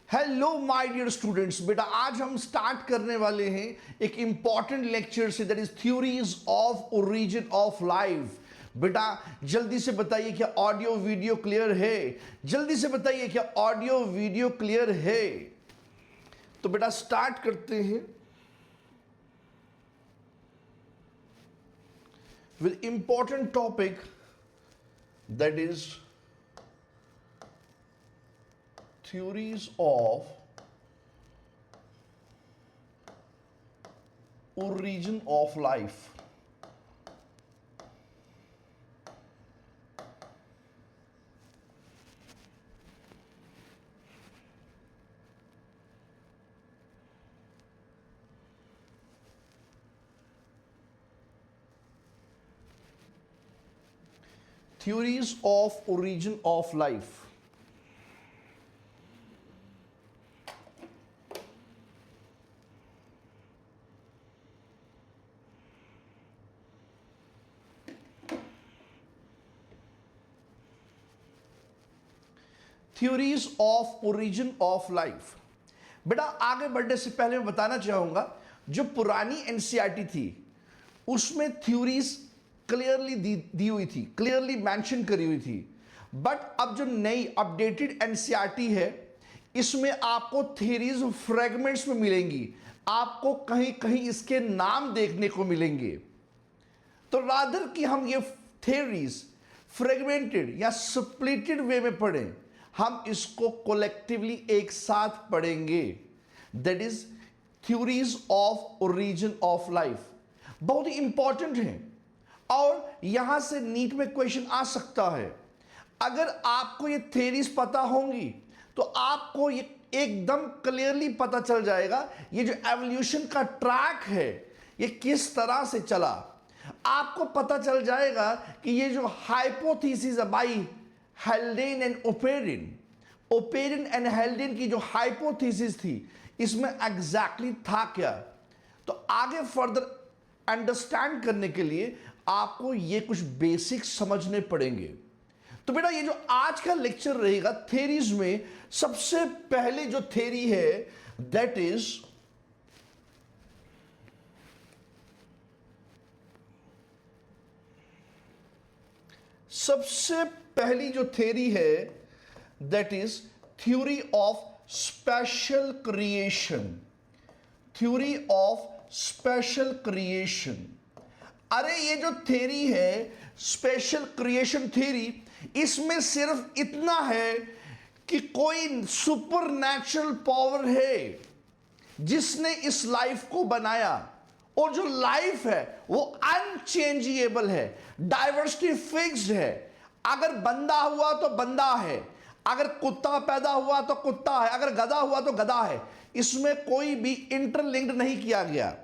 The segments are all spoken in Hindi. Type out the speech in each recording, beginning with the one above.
हेलो माय डियर स्टूडेंट्स, बेटा आज हम स्टार्ट करने वाले हैं एक इंपॉर्टेंट लेक्चर से, that is theories of origin of life. बेटा जल्दी से बताइए क्या ऑडियो वीडियो क्लियर है? जल्दी से बताइए क्या ऑडियो वीडियो क्लियर है? तो बेटा स्टार्ट करते हैं with important topic, that is theories of origin of life. Theories of origin of life. Theories of origin of life. बेटा आगे बढ़ने से पहले मैं बताना चाहूंगा, जो पुरानी एनसीईआरटी थी उसमें थ्योरीज क्लियरली दी हुई थी, क्लियरली मेंशन करी हुई थी। बट अब जो नई अपडेटेड एनसीईआरटी है इसमें आपको थ्योरीज फ्रेगमेंट्स में मिलेंगी, आपको कहीं कहीं इसके नाम देखने को मिलेंगे। तो रादर कि हम ये थ्योरीज फ्रेगमेंटेड या स्प्लिटेड वे में पढ़ें, हम इसको कोलेक्टिवली एक साथ पढ़ेंगे, that is theories of origin of life. बहुत ही इंपॉर्टेंट है और यहां से नीट में क्वेश्चन आ सकता है। अगर आपको ये थ्योरीज पता होंगी तो आपको ये एकदम क्लियरली पता चल जाएगा ये जो एवोल्यूशन का ट्रैक है ये किस तरह से चला। आपको पता चल जाएगा कि ये जो hypothesis by हेल्डेन and Oparin and हेल्डेन की जो हाइपोथेसिस थी इसमें एग्जैक्टली था क्या। तो आगे फर्दर अंडरस्टैंड करने के लिए आपको ये कुछ बेसिक्स समझने पड़ेंगे। तो बेटा ये जो आज का लेक्चर रहेगा थ्योरीज में, सबसे पहले जो थ्योरी है दैट इज सबसे पहली जो थ्योरी है that is theory of special creation. Theory of special creation. अरे ये जो थ्योरी है स्पेशल क्रिएशन थ्योरी, इसमें सिर्फ इतना है कि कोई सुपर नेचुरल पावर है जिसने इस लाइफ को बनाया, और जो लाइफ है वो अनचेंजेबल है, डाइवर्सिटी फिक्स्ड है। अगर बंदा हुआ तो बंदा है, अगर कुत्ता पैदा हुआ तो कुत्ता है, अगर गधा हुआ तो गधा है। इसमें कोई भी इंटरलिंक्ड नहीं किया गया।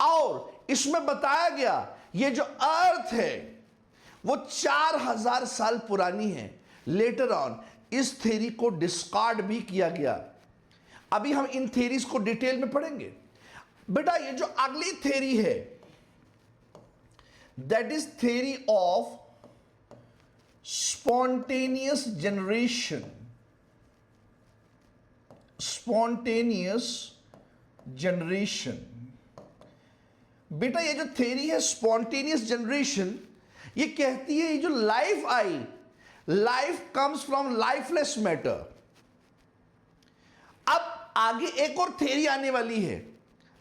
और इसमें बताया गया ये जो अर्थ है वो 4000 साल पुरानी है। लेटर ऑन इस थ्योरी को डिस्कार्ड भी किया गया। अभी हम इन थ्योरीज को डिटेल में पढ़ेंगे। बेटा ये जो अगली थ्योरी है that is theory of spontaneous generation. Spontaneous generation. बेटा ये जो थ्योरी है स्पॉन्टेनियस जनरेशन, ये कहती है ये जो life I, life comes from lifeless matter. अब आगे एक और थ्योरी आने वाली है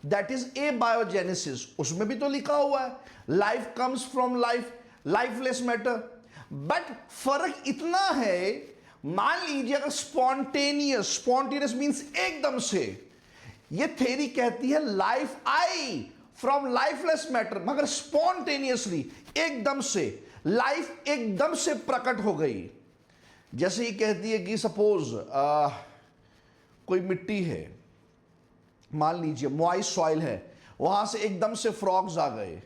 दैट इज एबायोजेनेसिस। उसमें भी तो लिखा हुआ है life comes from lifeless matter. But फर्क इतना है, मान लीजिए अगर स्पॉन्टेनियस मींस एकदम से, ये थ्योरी कहती है life I from lifeless matter, मगर स्पॉन्टेनियसली एकदम से लाइफ एकदम से प्रकट हो गई। जैसे ये कहती है कि सपोज कोई मिट्टी है, मान लीजिए मॉइस्ट सॉइल है, वहां से एकदम से फ्रॉग्स आ गए।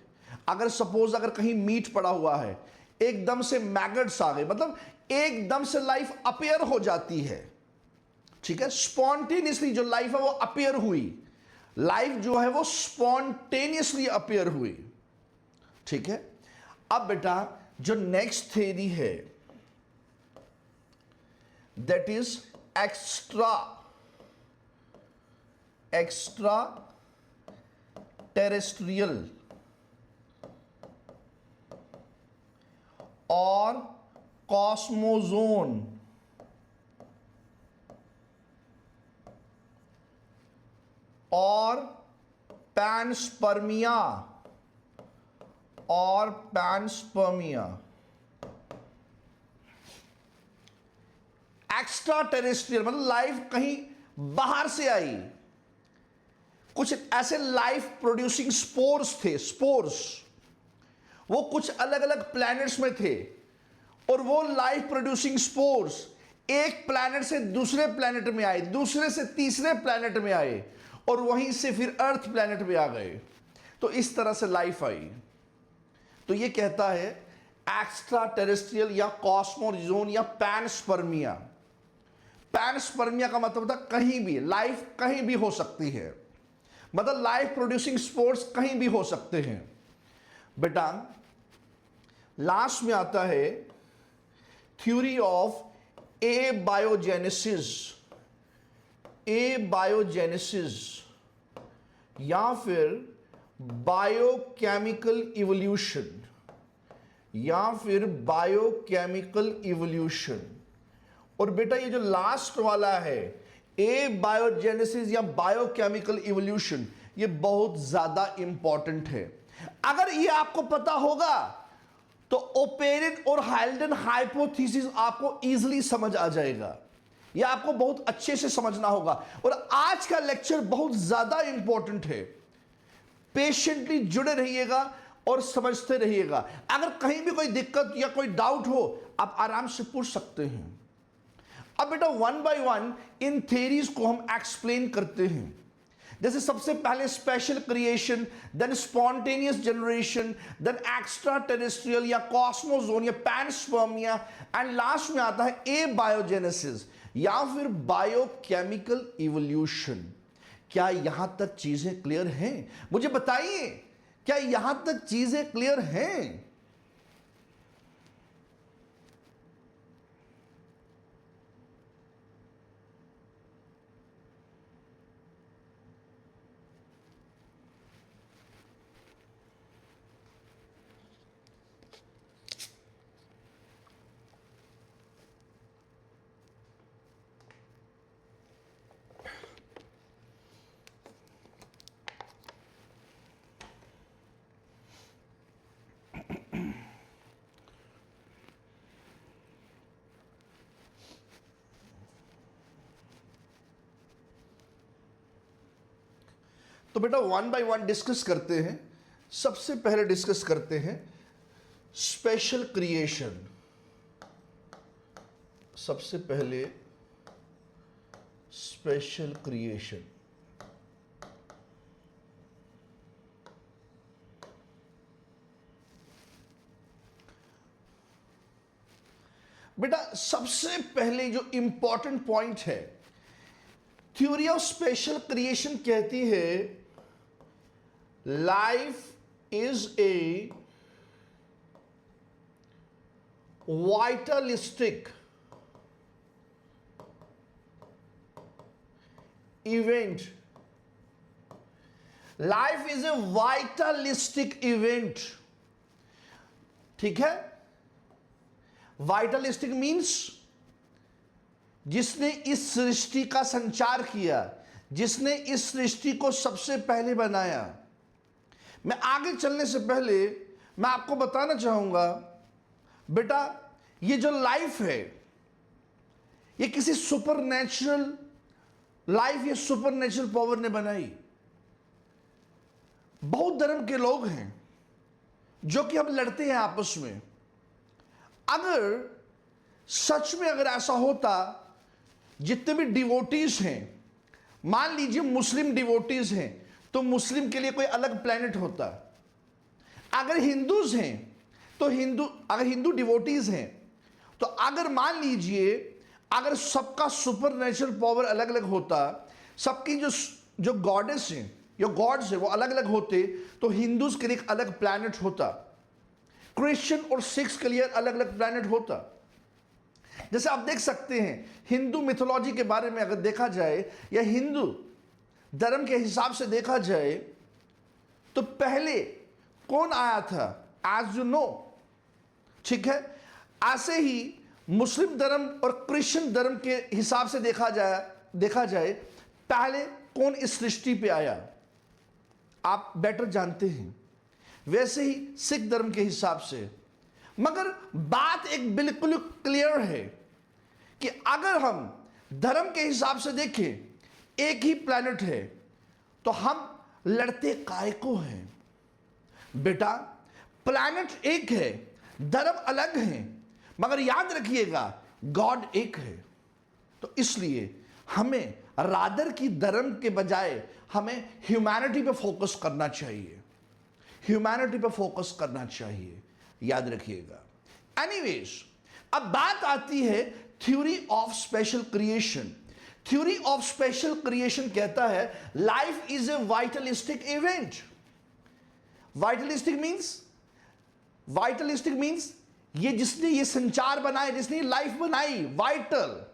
अगर सपोज अगर कहीं मीट पड़ा हुआ है, एकदम से मैगट्स आ गए, मतलब एकदम से लाइफ अपीयर हो जाती है। ठीक है, स्पॉन्टेनियसली जो लाइफ है वो अपीयर हुई, लाइफ जो है वो स्पॉन्टेनियसली अपीयर हुई। ठीक है, अब बेटा जो नेक्स्ट थ्योरी है that is extra extra terrestrial और कॉस्मोजोन और पैनस्पर्मिया एक्स्ट्रा टेरेस्ट्रियल मतलब लाइफ कहीं बाहर से आई। कुछ ऐसे लाइफ प्रोड्यूसिंग स्पोर्स थे, स्पोर्स वो कुछ अलग अलग प्लैनेट्स में थे और वो लाइफ प्रोड्यूसिंग स्पोर्स एक प्लैनेट से दूसरे प्लैनेट में आए, दूसरे से तीसरे प्लैनेट में आए और वहीं से फिर अर्थ प्लैनेट में आ गए। तो इस तरह से लाइफ आई। तो ये कहता है एक्स्ट्रा टेरेस्ट्रियल या कॉस्मोजोन या पैनस्पर्मिया। पैनस्पर्मिया का मतलब था कहीं भी, लाइफ कहीं भी हो सकती है, मतलब लाइफ प्रोड्यूसिंग स्पोर्स कहीं भी हो सकते हैं। बेटा लास्ट में आता है थ्योरी ऑफ एबायोजेनेसिस, या फिर बायोकेमिकल इवोल्यूशन, और बेटा ये जो लास्ट वाला है एबायोजेनेसिस या बायोकेमिकल इवोल्यूशन, ये बहुत ज्यादा इंपॉर्टेंट है। अगर ये आपको पता होगा तो ओपेरिन और हाइल्डन हाइपोथेसिस आपको इजीली समझ आ जाएगा। यह आपको बहुत अच्छे से समझना होगा। और आज का लेक्चर बहुत ज्यादा इंपॉर्टेंट है, पेशेंटली जुड़े रहिएगा और समझते रहिएगा। अगर कहीं भी कोई दिक्कत या कोई डाउट हो आप आराम से पूछ सकते हैं। अब बेटा वन बाय वन इन थ्योरीज को हम एक्सप्लेन करते हैं। जैसे सबसे पहले special creation, then spontaneous generation, then extraterrestrial या कॉस्मोजोन या पैनस्पर्मिया, एंड लास्ट में आता है एबायोजेनेसिस या फिर बायोकेमिकल इवोल्यूशन। क्या यहां तक चीजें क्लियर हैं? मुझे बताइए, क्या यहां तक चीजें क्लियर हैं? तो बेटा वन बाय वन डिस्कस करते हैं। सबसे पहले डिस्कस करते हैं स्पेशल क्रिएशन। सबसे पहले स्पेशल क्रिएशन। बेटा सबसे पहले जो इंपॉर्टेंट पॉइंट है, थ्योरी ऑफ स्पेशल क्रिएशन कहती है life is a vitalistic event. Life is a vitalistic event. ठीक है, वाइटलिस्टिक मीन्स जिसने इस सृष्टि का संचार किया, जिसने इस सृष्टि को सबसे पहले बनाया। मैं आगे चलने से पहले मैं आपको बताना चाहूंगा बेटा ये जो लाइफ है ये किसी सुपरनेचुरल लाइफ या सुपरनेचुरल पावर ने बनाई। बहुत धर्म के लोग हैं जो कि हम लड़ते हैं आपस में। अगर सच में अगर ऐसा होता, जितने भी डिवोटीज हैं, मान लीजिए मुस्लिम डिवोटीज हैं, तो मुस्लिम के लिए कोई अलग प्लेनेट होता। अगर हिंदूज हैं तो अगर हिंदू डिवोटीज हैं तो अगर मान लीजिए अगर सबका सुपरनेचुरल पावर अलग अलग होता, सबकी जो गॉडेस हैं, जो गॉड्स हैं वो अलग अलग होते, तो हिंदूज के लिए एक अलग प्लेनेट होता, क्रिश्चियन और सिख्स के लिए अलग अलग प्लेनेट होता। जैसे आप देख सकते हैं हिंदू मिथोलॉजी के बारे में अगर देखा जाए, या हिंदू धर्म के हिसाब से देखा जाए तो पहले कौन आया था, एज यू नो, ठीक है। ऐसे ही मुस्लिम धर्म और क्रिश्चियन धर्म के हिसाब से देखा जाए पहले कौन इस सृष्टि पे आया, आप बेटर जानते हैं। वैसे ही सिख धर्म के हिसाब से, मगर बात एक बिल्कुल क्लियर है कि अगर हम धर्म के हिसाब से देखें एक ही प्लेनेट है तो हम लड़ते काय को हैं। बेटा प्लेनेट एक है, धर्म अलग है, मगर याद रखिएगा गॉड एक है। तो इसलिए हमें रादर की धर्म के बजाय हमें ह्यूमैनिटी पे फोकस करना चाहिए, ह्यूमैनिटी पे फोकस करना चाहिए, याद रखिएगा। एनीवेज, अब बात आती है theory of special creation. Theory of special creation कहता है life is a vitalistic event. Vitalistic means ये जिसने ये संचार बनाया, जिसने ये लाइफ बनाई, वाइटल,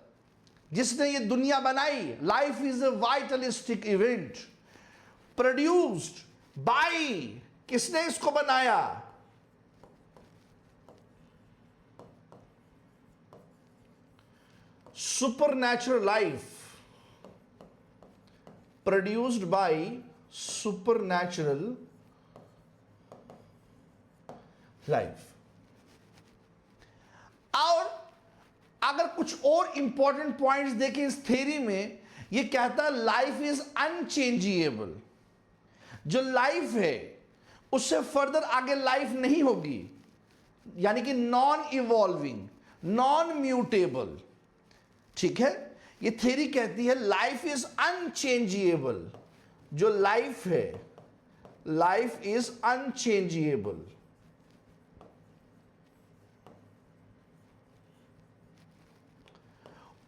जिसने ये दुनिया बनाई, life is a vitalistic event produced by, किसने इसको बनाया, supernatural life, produced by supernatural life. और अगर कुछ और इंपॉर्टेंट पॉइंट्स देखें इस थ्योरी में, यह कहता है लाइफ इज अनचेंजेबल। जो लाइफ है उससे फर्दर आगे लाइफ नहीं होगी, यानी कि नॉन इवॉल्विंग, नॉन म्यूटेबल, ठीक है। ये थ्योरी कहती है लाइफ इज अनचेंजेबल। जो लाइफ है, लाइफ इज अनचेंजेबल।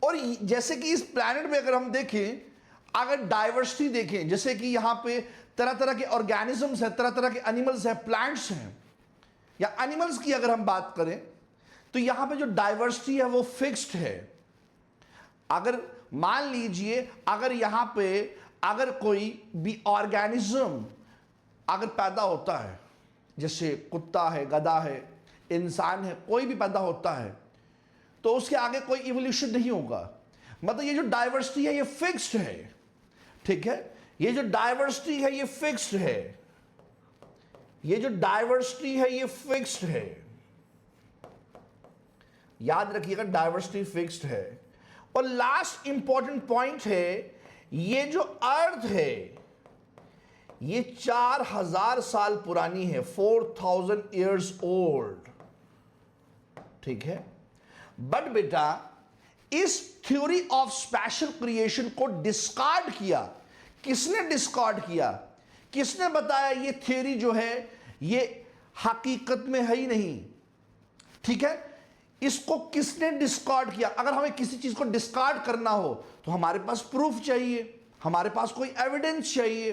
और जैसे कि इस प्लैनेट में अगर हम देखें, अगर डाइवर्सिटी देखें, जैसे कि यहां पे तरह तरह के ऑर्गेनिजम्स हैं, तरह तरह के एनिमल्स हैं, प्लांट्स हैं, या एनिमल्स की अगर हम बात करें तो यहां पे जो डाइवर्सिटी है वो फिक्स्ड है। अगर मान लीजिए अगर यहां पे अगर कोई भी ऑर्गेनिज्म अगर पैदा होता है, जैसे कुत्ता है, गधा है, इंसान है, कोई भी पैदा होता है, तो उसके आगे कोई इवोल्यूशन नहीं होगा। मतलब ये जो डाइवर्सिटी है ये फिक्स्ड है, ठीक है। ये जो डाइवर्सिटी है ये फिक्स्ड है, ये जो डाइवर्सिटी है ये फिक्स्ड है, याद रखिएगा डाइवर्सिटी फिक्स्ड है। और लास्ट इंपॉर्टेंट पॉइंट है, ये जो अर्थ है ये 4000 साल पुरानी है, 4000 ईयर्स ओल्ड, ठीक है। बट बेटा इस थ्योरी ऑफ स्पेशल क्रिएशन को डिस्कार्ड किया। किसने डिस्कार्ड किया? किसने बताया ये थ्योरी जो है ये हकीकत में है ही नहीं, ठीक है। इसको किसने डिस्कार्ड किया? अगर हमें किसी चीज को डिस्कार्ड करना हो तो हमारे पास प्रूफ चाहिए, हमारे पास कोई एविडेंस चाहिए।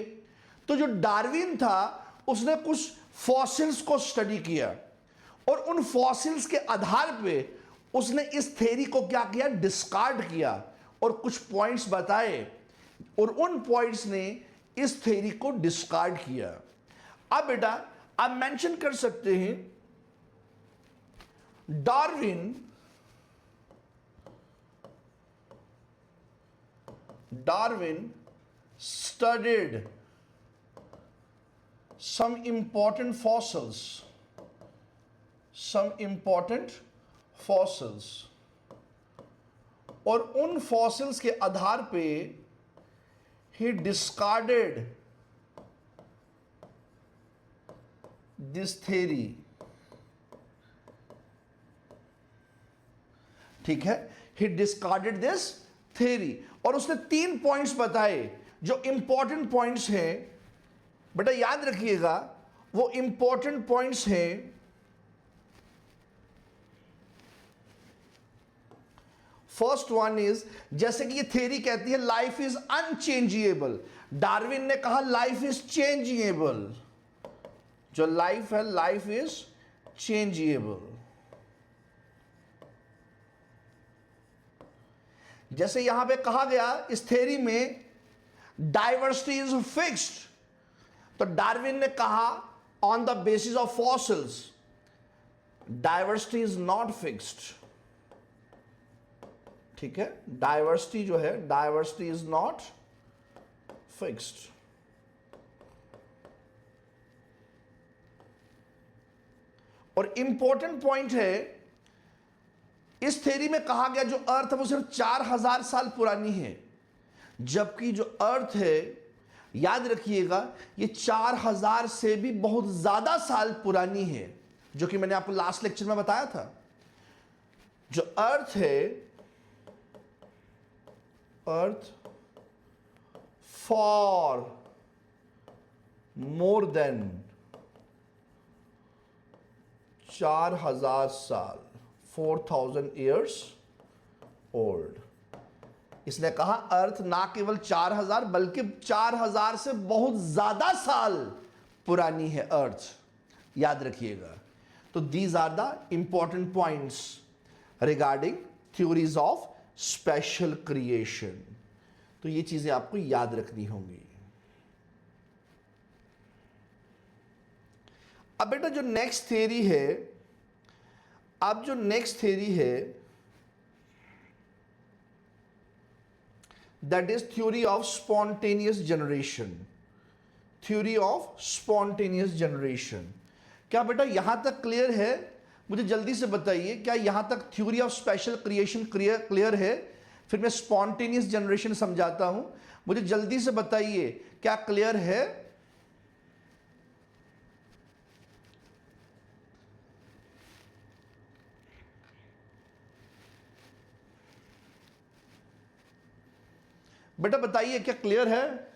तो जो डार्विन था उसने कुछ फॉसिल्स को स्टडी किया और उन फॉसिल्स के आधार पे उसने इस थ्योरी को क्या किया? डिस्कार्ड किया और कुछ पॉइंट्स बताए और उन पॉइंट्स ने इस थ्योरी को डिस्कार्ड किया। अब बेटा आप मेंशन कर सकते हैं Darwin studied some important fossils, और उन फॉसिल्स के आधार पे he discarded this theory, ठीक है। he discarded this theory और उसने 3 पॉइंट्स बताए जो इंपॉर्टेंट पॉइंट्स हैं। बेटा याद रखिएगा वो इंपॉर्टेंट पॉइंट्स हैं। फर्स्ट वन इज, जैसे कि ये थ्योरी कहती है लाइफ इज अनचेंजेबल, डार्विन ने कहा लाइफ इज चेंजेबल। जो लाइफ है लाइफ इज चेंजेबल। जैसे यहां पे कहा गया इस थ्योरी में डाइवर्सिटी इज फिक्स्ड। तो डार्विन ने कहा on the basis of fossils, diversity is not fixed. ठीक है, डाइवर्सिटी जो है, डाइवर्सिटी इज नॉट फिक्स्ड। और इंपॉर्टेंट पॉइंट है, इस थ्योरी में कहा गया जो अर्थ है वो सिर्फ 4000 साल पुरानी है, जबकि जो अर्थ है, याद रखिएगा, ये 4000 से भी बहुत ज्यादा साल पुरानी है, जो कि मैंने आपको लास्ट लेक्चर में बताया था। जो अर्थ है, अर्थ फॉर मोर देन 4000 साल, 4000 ईयर्स ओल्ड। इसने कहा अर्थ ना केवल 4000 बल्कि 4000 से बहुत ज्यादा साल पुरानी है अर्थ, याद रखिएगा। तो these are the important points regarding theories of special creation. तो ये चीजें आपको याद रखनी होंगी। अब बेटा जो नेक्स्ट थ्योरी है, अब जो नेक्स्ट थ्योरी है, that is theory of spontaneous generation. Theory of spontaneous generation. क्या बेटा यहां तक क्लियर है? मुझे जल्दी से बताइए, क्या यहां तक theory of special creation clear है? फिर मैं स्पॉन्टेनियस जनरेशन समझाता हूं। मुझे जल्दी से बताइए, क्या क्लियर है? बेटा बताइए, क्या क्लियर है?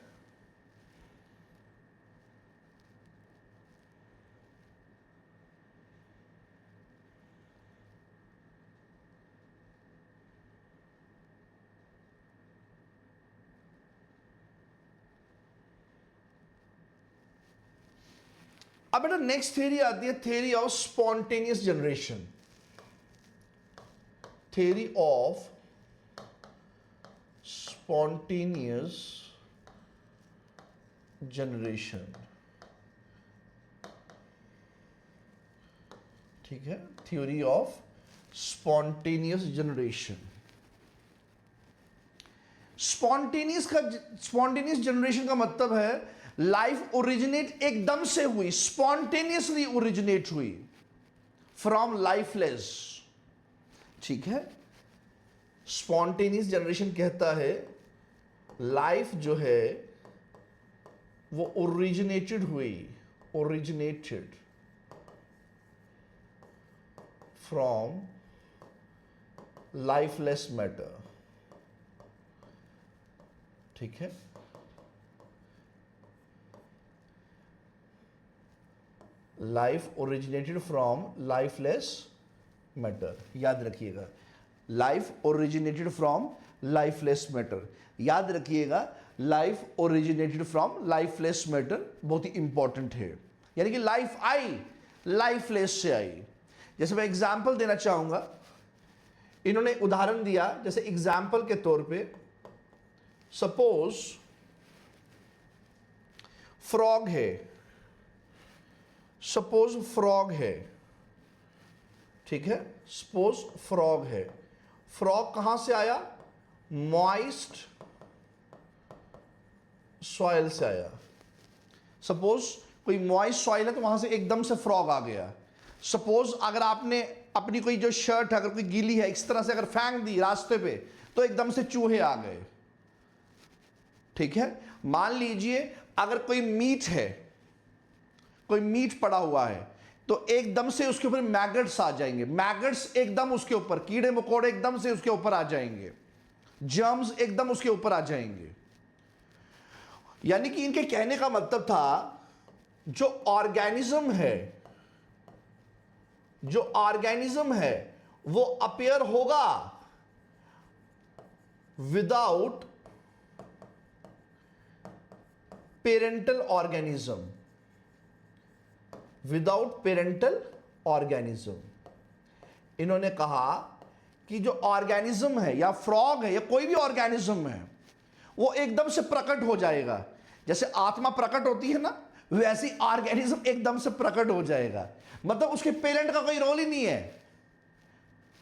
अब बेटा नेक्स्ट थ्योरी आती है, theory of spontaneous generation. Theory of spontaneous generation. ठीक है, theory of spontaneous generation. Spontaneous generation का मतलब है लाइफ ओरिजिनेट एकदम से हुई, स्पॉन्टेनियसली ओरिजिनेट हुई फ्रॉम लाइफलेस। ठीक है, स्पॉन्टेनियस जनरेशन कहता है लाइफ जो है वो ओरिजिनेटेड हुई, ओरिजिनेटेड फ्रॉम लाइफलेस मैटर। ठीक है, life originated from lifeless matter, याद रखिएगा। Life originated from lifeless matter, याद रखिएगा। Life originated from lifeless matter बहुत ही इंपॉर्टेंट है। यानी कि लाइफ आई, लाइफलेस से आई। जैसे मैं एग्जाम्पल देना चाहूंगा, इन्होंने उदाहरण दिया, जैसे एग्जाम्पल के तौर पे सपोज फ्रॉग है, सपोज फ्रॉग है। ठीक है, सपोज फ्रॉग है। फ्रॉग कहां से आया? मॉइस्ट सॉइल से आया। सपोज कोई मॉइस्ट सॉइल है तो वहां से एकदम से फ्रॉग आ गया। सपोज अगर आपने अपनी कोई जो शर्ट अगर कोई गीली है इस तरह से अगर फेंक दी रास्ते पे तो एकदम से चूहे आ गए। ठीक है, मान लीजिए अगर कोई मीट है, कोई मीट पड़ा हुआ है तो एकदम से उसके ऊपर मैगट्स आ जाएंगे। मैगट्स एकदम उसके ऊपर, कीड़े मकोड़े एकदम से उसके ऊपर आ जाएंगे, जर्म्स एकदम उसके ऊपर आ जाएंगे। यानी कि इनके कहने का मतलब था जो ऑर्गेनिज्म है, जो ऑर्गेनिज्म है वो अपीयर होगा without parental organism, without parental organism. इन्होंने कहा कि जो ऑर्गेनिज्म है या फ्रॉग है या कोई भी ऑर्गेनिज्म है वो एकदम से प्रकट हो जाएगा। जैसे आत्मा प्रकट होती है ना, वैसी ऑर्गेनिज्म एकदम से प्रकट हो जाएगा। मतलब उसके पेरेंट का कोई रोल ही नहीं है।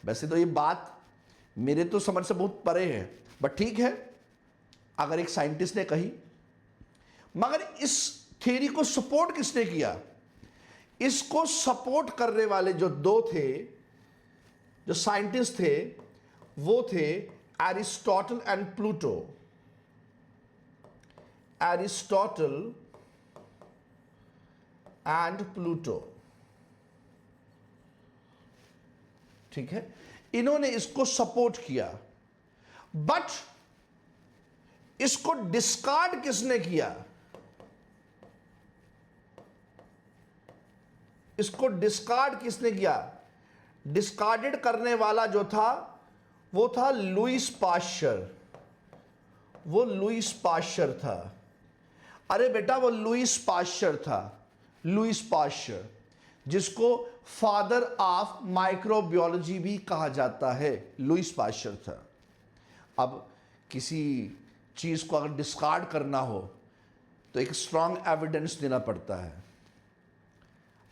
वैसे तो ये बात मेरे तो समझ से बहुत परे है, बट ठीक है अगर एक साइंटिस्ट ने कही। मगर इस थ्योरी को सपोर्ट किसने किया? इसको सपोर्ट करने वाले जो दो थे, जो साइंटिस्ट थे, वो थे Aristotle and Pluto. Aristotle and Pluto, ठीक है, इन्होंने इसको सपोर्ट किया। बट इसको डिस्कार्ड किसने किया? इसको डिस्कार्ड किसने किया? डिस्कार्डेड करने वाला जो था वो था लुईस पाश्चर। वो लुईस पाश्चर था। अरे बेटा वो लुईस पाश्चर था। लुईस पाश्चर, जिसको फादर ऑफ माइक्रोबायोलॉजी भी कहा जाता है, लुईस पाश्चर था। अब किसी चीज को अगर डिस्कार्ड करना हो तो एक स्ट्रांग एविडेंस देना पड़ता है।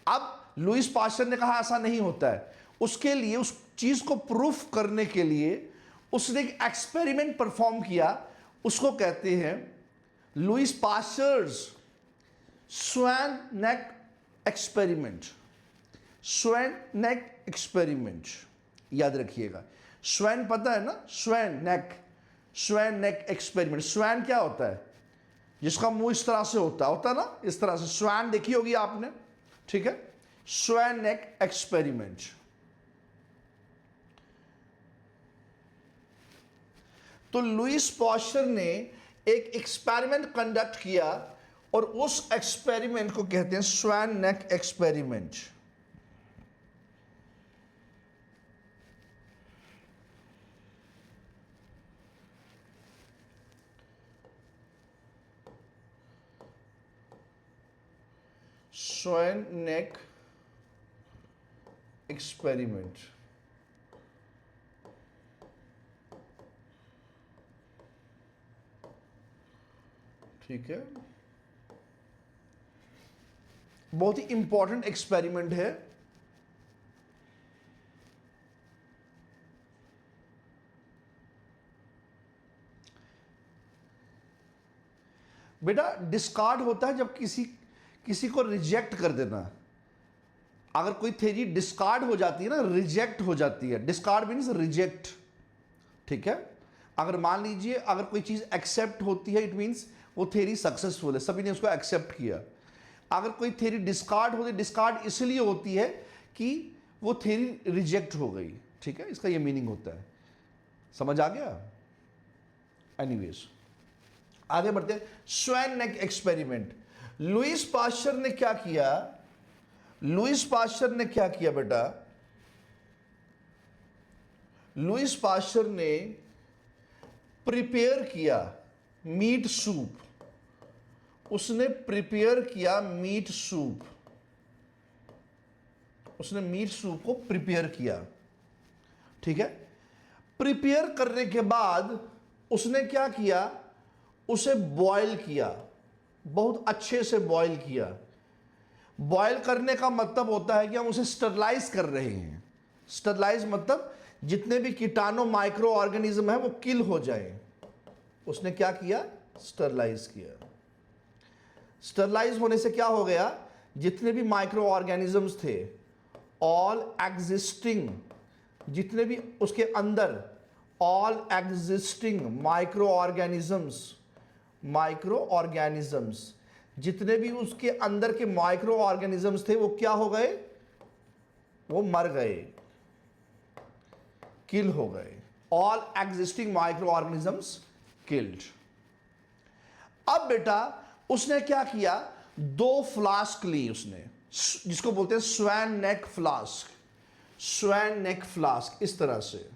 अब लुईस पाश्चर ने कहा ऐसा नहीं होता है। उसके लिए, उस चीज को प्रूफ करने के लिए उसने एक एक्सपेरिमेंट परफॉर्म किया। उसको कहते हैं लुईस पाश्चर्स स्वैन नेक एक्सपेरिमेंट। स्वैन नेक एक्सपेरिमेंट, याद रखिएगा। स्वैन पता है ना? स्वैन नेक, स्वैन नेक एक्सपेरिमेंट। स्वैन क्या होता है? जिसका मुंह इस तरह से होता है ना, इस तरह से। स्वैन देखी होगी आपने, ठीक है। स्वैन नेक एक्सपेरिमेंट। तो लुईस पाश्चर ने एक एक्सपेरिमेंट कंडक्ट किया और उस एक्सपेरिमेंट को कहते हैं स्वैन नेक एक्सपेरिमेंट। स्वैन नेक एक्सपेरिमेंट, ठीक है। बहुत ही इंपॉर्टेंट एक्सपेरिमेंट है। बेटा डिस्कार्ड होता है जब किसी को रिजेक्ट कर देना। अगर कोई थ्योरी डिस्कार्ड हो जाती है ना, रिजेक्ट हो जाती है। डिस्कार्ड मीन्स रिजेक्ट, ठीक है। अगर मान लीजिए अगर कोई चीज एक्सेप्ट होती है, इट मीन्स वो थ्योरी सक्सेसफुल है, सभी ने उसको एक्सेप्ट किया। अगर कोई थ्योरी डिस्कार्ड होती है, डिस्कार्ड इसलिए होती है कि वो थ्योरी रिजेक्ट हो गई, ठीक है। इसका ये मीनिंग होता है। समझ आ गया? एनीवेज आगे बढ़ते हैं। स्वैन नेक एक्सपेरिमेंट। लुईस पाश्चर ने क्या किया? लुईस पाश्चर ने क्या किया बेटा? लुईस पाश्चर ने प्रिपेयर किया मीट सूप। उसने प्रिपेयर किया मीट सूप। उसने मीट सूप को प्रिपेयर किया, ठीक है। प्रिपेयर करने के बाद उसने क्या किया? उसे बॉयल किया, बहुत अच्छे से बॉयल किया। बॉयल करने का मतलब होता है कि हम उसे स्टरलाइज कर रहे हैं। स्टरलाइज मतलब जितने भी कीटाणु माइक्रो ऑर्गेनिज्म है वो किल हो जाए। उसने क्या किया? स्टरलाइज किया। स्टरलाइज होने से क्या हो गया? जितने भी माइक्रो ऑर्गेनिजम्स थे, ऑल एग्जिस्टिंग, जितने भी उसके अंदर ऑल एग्जिस्टिंग माइक्रो ऑर्गेनिजम्स, जितने भी उसके अंदर के माइक्रो ऑर्गेनिजम्स थे वो क्या हो गए? वो मर गए, किल हो गए। All existing micro organisms killed. अब बेटा उसने क्या किया? 2 फ्लास्क ली उसने, जिसको बोलते हैं स्वैन नेक फ्लास्क। स्वैन नेक फ्लास्क इस तरह से,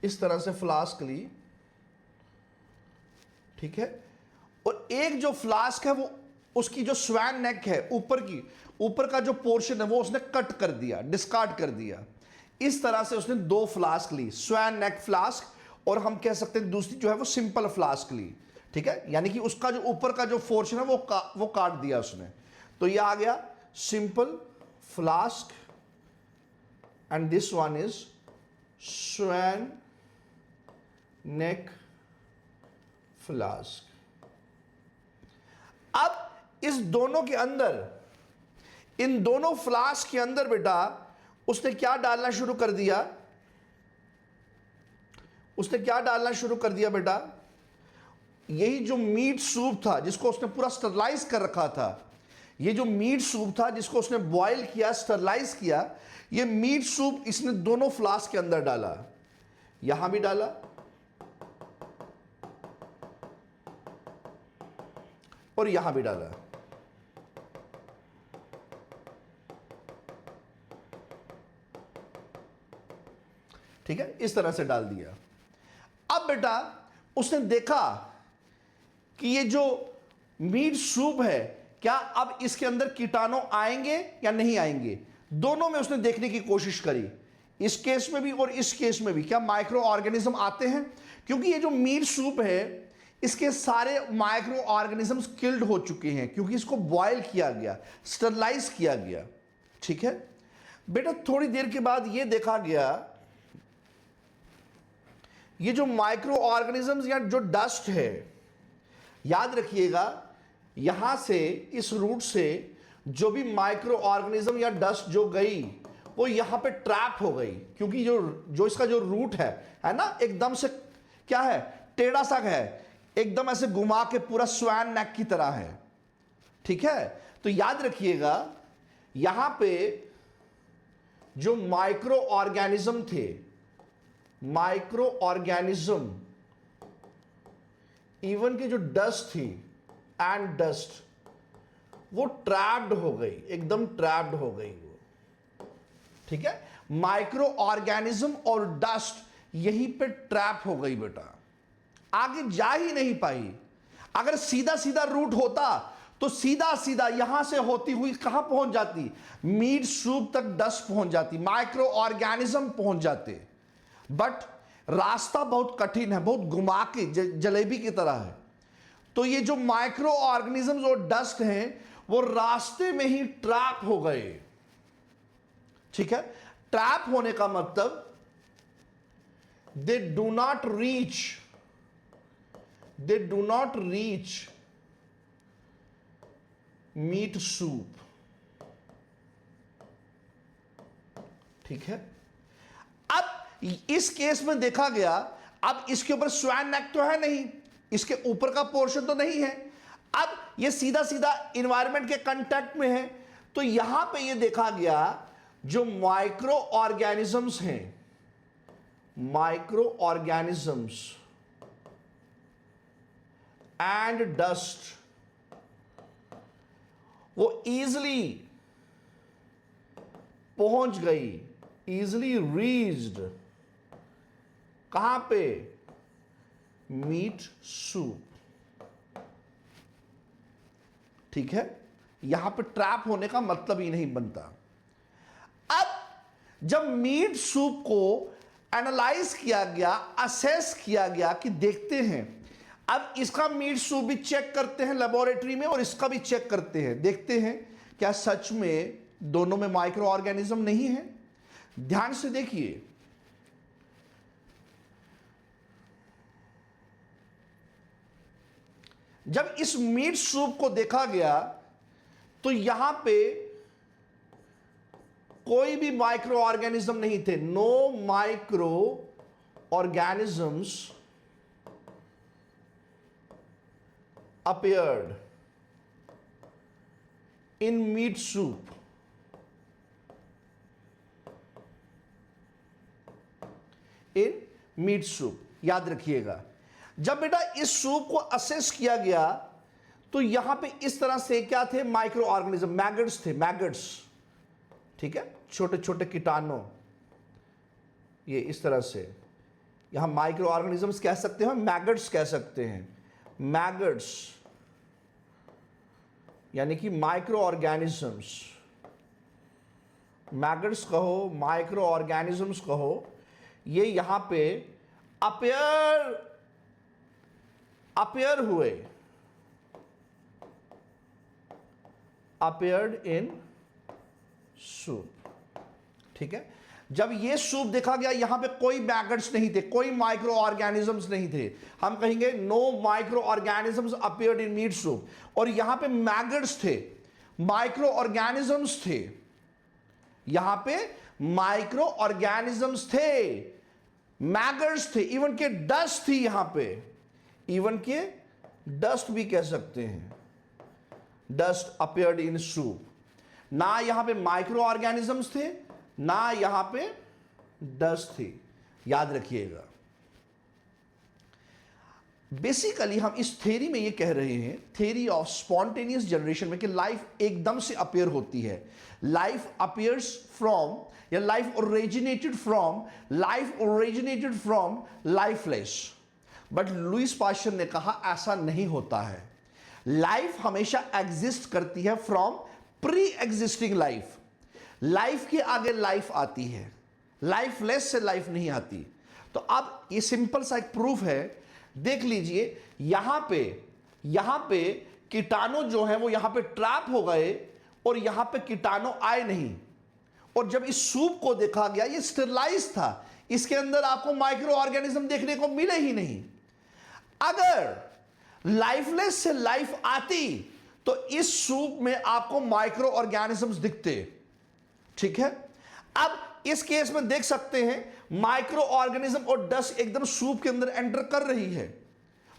इस तरह से फ्लास्क ली, ठीक है, और एक जो फ्लास्क है वो उसकी जो स्वैन नेक है ऊपर का जो पोर्शन है वो उसने कट कर दिया, डिस्कार्ड कर दिया। इस तरह से उसने दो फ्लास्क ली, स्वैन नेक फ्लास्क और हम कह सकते हैं दूसरी जो है वो सिंपल फ्लास्क ली, ठीक है, यानी कि उसका जो ऊपर का जो पोर्शन है वो काट दिया उसने। तो ये आ गया simple flask and this one is swan neck flask. अब इस दोनों के अंदर, इन दोनों फ्लास्क के अंदर बेटा उसने क्या डालना शुरू कर दिया, उसने क्या डालना शुरू कर दिया बेटा, यही जो मीट सूप था जिसको उसने पूरा स्टरलाइज कर रखा था, ये जो मीट सूप था जिसको उसने बॉयल किया, स्टरलाइज किया, ये मीट सूप इसने दोनों फ्लास्क के अंदर डाला, यहां भी डाला और यहां भी डाला। ठीक है, इस तरह से डाल दिया। अब बेटा उसने देखा कि ये जो मीट सूप है क्या अब इसके अंदर कीटाणु आएंगे या नहीं आएंगे, दोनों में उसने देखने की कोशिश करी, इस केस में भी और इस केस में भी क्या माइक्रो ऑर्गेनिज्म आते हैं, क्योंकि ये जो मीट सूप है इसके सारे माइक्रो ऑर्गेनिजम्स किल्ड हो चुके हैं क्योंकि इसको बॉयल किया गया, स्टरलाइज किया गया। ठीक है बेटा, थोड़ी देर के बाद ये देखा गया ये जो माइक्रो ऑर्गेनिजम्स या जो डस्ट है, याद रखिएगा यहां से इस रूट से जो भी माइक्रो ऑर्गेनिज्म या डस्ट जो गई वो यहां पे ट्रैप हो गई, क्योंकि जो इसका जो रूट है ना, एकदम से क्या है, टेढ़ा सा है, एकदम ऐसे घुमा के पूरा स्वैन नेक की तरह है। ठीक है, तो याद रखिएगा यहां पे जो माइक्रो ऑर्गेनिज्म थे, माइक्रो ऑर्गेनिज्म इवन की जो डस्ट थी एंड डस्ट वो ट्रैप्ड हो गई, एकदम ट्रैप्ड हो गई वो। ठीक है, माइक्रो ऑर्गेनिज्म और डस्ट यहीं पे ट्रैप हो गई बेटा, आगे जा ही नहीं पाई। अगर सीधा सीधा रूट होता तो सीधा सीधा यहां से होती हुई कहां पहुंच जाती, मीट सूप तक डस्ट पहुंच जाती, माइक्रो ऑर्गेनिज्म पहुंच जाते, बट रास्ता बहुत कठिन है, बहुत घुमा के जलेबी की तरह है। तो ये जो माइक्रो ऑर्गेनिजम्स और डस्ट हैं वो रास्ते में ही ट्रैप हो गए। ठीक है, ट्रैप होने का मतलब they do not reach meat soup. ठीक है, अब इस केस में देखा गया, अब इसके ऊपर स्वैन नेक तो है नहीं, इसके ऊपर का पोर्शन तो नहीं है, अब ये सीधा सीधा इन्वायरमेंट के कांटेक्ट में है, तो यहां पे ये देखा गया जो माइक्रो ऑर्गेनिजम्स हैं, माइक्रो ऑर्गेनिजम्स एंड डस्ट वो इजिली पहुंच गई, इजिली रीच्ड कहां पे, मीट सूप। ठीक है, यहां पे ट्रैप होने का मतलब ही नहीं बनता। अब जब मीट सूप को एनालाइज किया गया, असेस किया गया कि देखते हैं, अब इसका मीट सूप भी चेक करते हैं लेबोरेटरी में और इसका भी चेक करते हैं, देखते हैं क्या सच में दोनों में माइक्रो ऑर्गेनिज्म नहीं है। ध्यान से देखिए, जब इस मीट सूप को देखा गया तो यहां पे कोई भी माइक्रो ऑर्गेनिज्म नहीं थे, no micro organisms appeared in meat soup। In meat soup, याद रखिएगा जब बेटा इस सूप को असेस किया गया तो यहां पे इस तरह से क्या थे, माइक्रो ऑर्गेनिज्म, मैगट्स थे, मैगट्स। ठीक है, छोटे छोटे कीटाणु, ये इस तरह से यहां माइक्रो ऑर्गेनिजम्स कह सकते हैं, मैगट्स कह सकते हैं, मैगट्स यानी कि माइक्रो ऑर्गेनिजम्स, मैगट्स कहो, माइक्रो ऑर्गेनिजम्स कहो, ये यहां पे अपेयर हुए, अपेयर्ड इन सूप। ठीक है, जब ये सूप देखा गया, यहां पे कोई मैगट्स नहीं थे, कोई माइक्रो ऑर्गेनिजम्स नहीं थे, हम कहेंगे no micro organisms appeared in meat soup. और यहां पे मैगट्स थे, माइक्रो ऑर्गेनिजम्स थे, यहां पे माइक्रो ऑर्गेनिजम्स थे, मैगट्स थे, इवन के डस्ट थी यहां पे, इवन के डस्ट भी कह सकते हैं, डस्ट अपीयर्ड इन सूप। ना यहां पे माइक्रो ऑर्गेनिजम्स थे, ना यहां पे डस्ट थी, याद रखिएगा। बेसिकली हम इस थ्योरी में ये कह रहे हैं, थ्योरी ऑफ स्पॉन्टेनियस जनरेशन में, कि लाइफ एकदम से अपीयर होती है, लाइफ अपीयर्स फ्रॉम, या life originated from lifeless. But Louis Pasteur ने कहा ऐसा नहीं होता है, लाइफ हमेशा एग्जिस्ट करती है from pre existing life. Life के आगे लाइफ आती है, लाइफलेस से लाइफ नहीं आती। तो अब ये सिंपल सा एक प्रूफ है, देख लीजिए, यहां पे कीटाणु जो है वो यहां पे ट्रैप हो गए और यहां पे कीटाणु आए नहीं। और जब इस सूप को देखा गया, ये स्टेरलाइज था, इसके अंदर आपको माइक्रो ऑर्गेनिज्म देखने को मिले ही नहीं। अगर लाइफलेस से लाइफ आती तो इस सूप में आपको माइक्रो ऑर्गेनिजम्स दिखते। ठीक है, अब इस केस में देख सकते हैं माइक्रो ऑर्गेनिज्म और डस्ट एकदम सूप के अंदर एंटर कर रही है,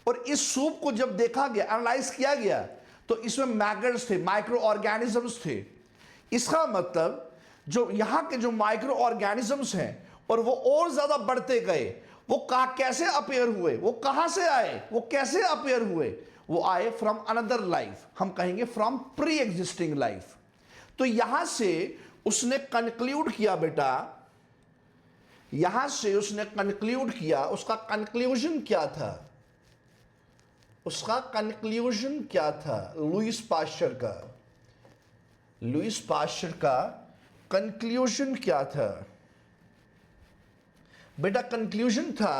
और इस सूप को जब देखा गया, एनालाइज किया गया, तो इसमें मैगट्स थे, माइक्रो ऑर्गेनिजम्स थे। इसका मतलब जो यहां के जो माइक्रो ऑर्गेनिजम्स हैं, और वो और ज्यादा बढ़ते गए, वो कैसे अपेयर हुए, वो कहां से आए, वो कैसे अपेयर हुए, वो आए फ्रॉम अनदर लाइफ, हम कहेंगे फ्रॉम प्री एग्जिस्टिंग लाइफ। तो यहां से उसने कंक्लूड किया बेटा, यहां से उसने कंक्लूड किया, उसका कंक्लूजन क्या था, उसका कंक्लूजन क्या था लुईस पाश्चर का, लुईस पाश्चर का कंक्लूजन क्या था बेटा? कंक्लूजन था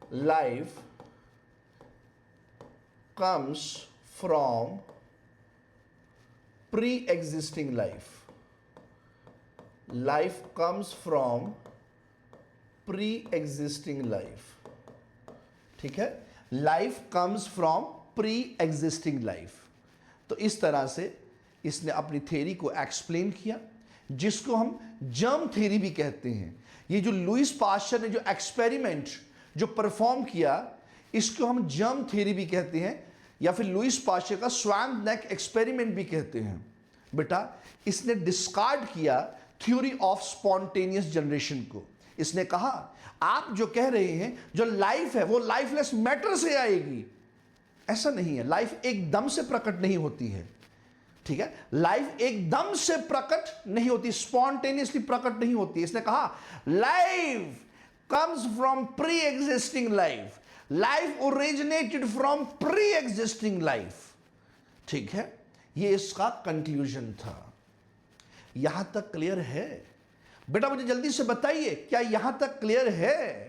life comes from pre existing life, life comes from pre existing life. ठीक है, life comes from pre existing life. तो इस तरह से इसने अपनी थ्योरी को एक्सप्लेन किया, जिसको हम जर्म थ्योरी भी कहते हैं। ये जो लुईस पाश्चर ने जो एक्सपेरिमेंट जो परफॉर्म किया, इसको हम जर्म थ्योरी भी कहते हैं, या फिर लुईस पाश्चर का स्वैन नेक एक्सपेरिमेंट भी कहते हैं। बेटा, इसने डिस्कार्ड किया थ्योरी ऑफ स्पॉन्टेनियस जनरेशन को। इसने कहा आप जो कह रहे हैं जो लाइफ है वो लाइफलेस मैटर से आएगी, ऐसा नहीं है। लाइफ एकदम से प्रकट नहीं होती है। ठीक है, लाइफ एकदम से प्रकट नहीं होती, स्पॉन्टेनियसली प्रकट नहीं होती। इसने कहा life comes from pre existing life, life originated from pre existing life. ठीक है, ये इसका कंक्लूजन था। यहां तक क्लियर है बेटा? मुझे जल्दी से बताइए, क्या यहां तक क्लियर है?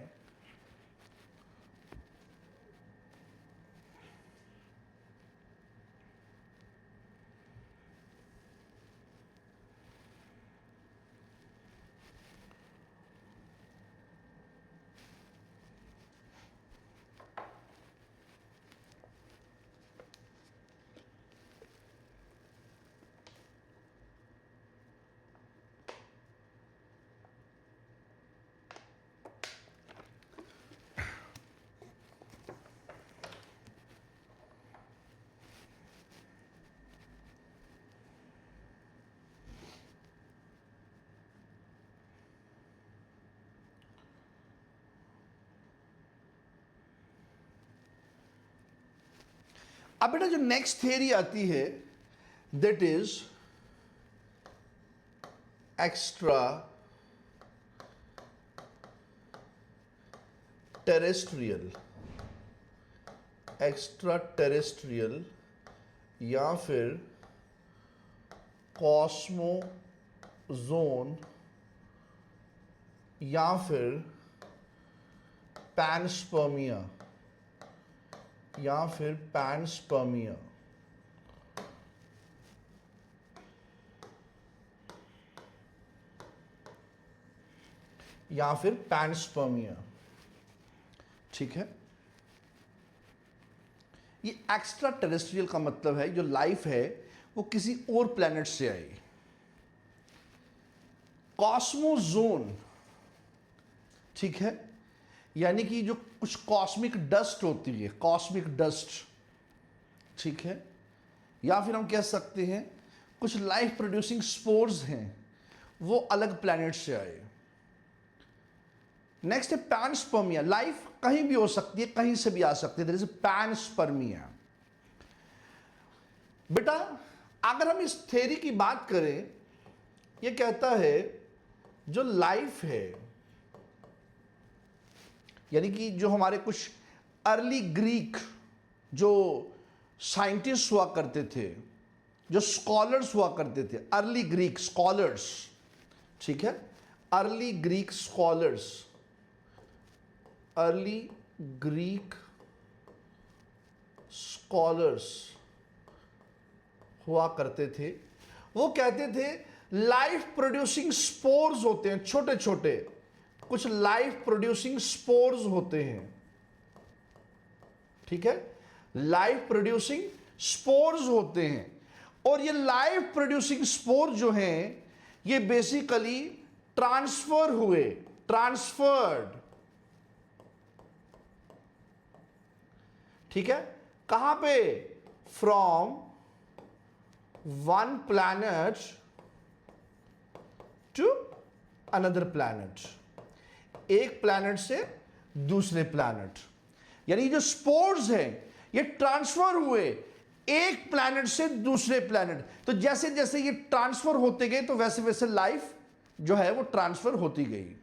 अब बेटा जो नेक्स्ट थियरी आती है that is extra terrestrial, extra terrestrial या फिर कॉस्मोजोन या फिर पैनस्पर्मिया या फिर पैनस्पर्मिया। या फिर पैनस्पर्मिया। ठीक है, ये एक्स्ट्रा टेरेस्ट्रियल का मतलब है जो लाइफ है वो किसी और प्लेनेट से आई। कॉस्मोजोन, ठीक है, यानी कि जो कुछ कॉस्मिक डस्ट होती है, कॉस्मिक डस्ट, ठीक है, या फिर हम कह सकते हैं कुछ लाइफ प्रोड्यूसिंग स्पोर्स हैं वो अलग प्लेनेट से आए। नेक्स्ट है पैनस्पर्मिया, लाइफ कहीं भी हो सकती है, कहीं से भी आ सकती है, देयर इज पैनस्पर्मिया। बेटा अगर हम इस थ्योरी की बात करें, ये कहता है जो लाइफ है, यानी कि जो हमारे कुछ अर्ली ग्रीक जो साइंटिस्ट हुआ करते थे, जो स्कॉलर्स हुआ करते थे, अर्ली ग्रीक स्कॉलर्स, ठीक है, early Greek scholars, early Greek scholars हुआ करते थे, वो कहते थे लाइफ प्रोड्यूसिंग स्पोर्स होते हैं, छोटे छोटे कुछ लाइफ प्रोड्यूसिंग स्पोर्स होते हैं। ठीक है, लाइफ प्रोड्यूसिंग स्पोर्स होते हैं, और ये लाइफ प्रोड्यूसिंग स्पोर जो हैं ये बेसिकली ट्रांसफर हुए, ट्रांसफर्ड, ठीक है, कहां पे, from one planet to another planet, एक प्लैनेट से दूसरे प्लैनेट, यानी जो स्पोर्स हैं ये ट्रांसफर हुए एक प्लैनेट से दूसरे प्लैनेट। तो जैसे जैसे ये ट्रांसफर होते गए तो वैसे वैसे लाइफ जो है वो ट्रांसफर होती गई।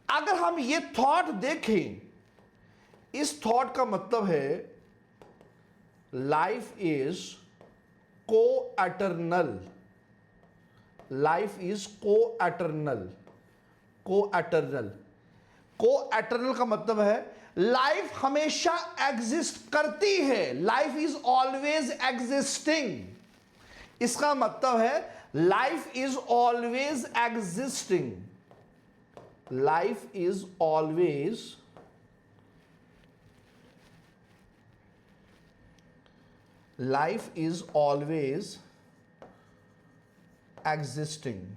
अगर हम ये थॉट देखें, इस थॉट का मतलब है लाइफ इज को-एटर्नल, लाइफ इज को-एटर्नल, को-एटर्नल, को-एटर्नल का मतलब है लाइफ हमेशा एग्जिस्ट करती है, लाइफ इज ऑलवेज एग्जिस्टिंग। इसका मतलब है life is always existing, life is always existing.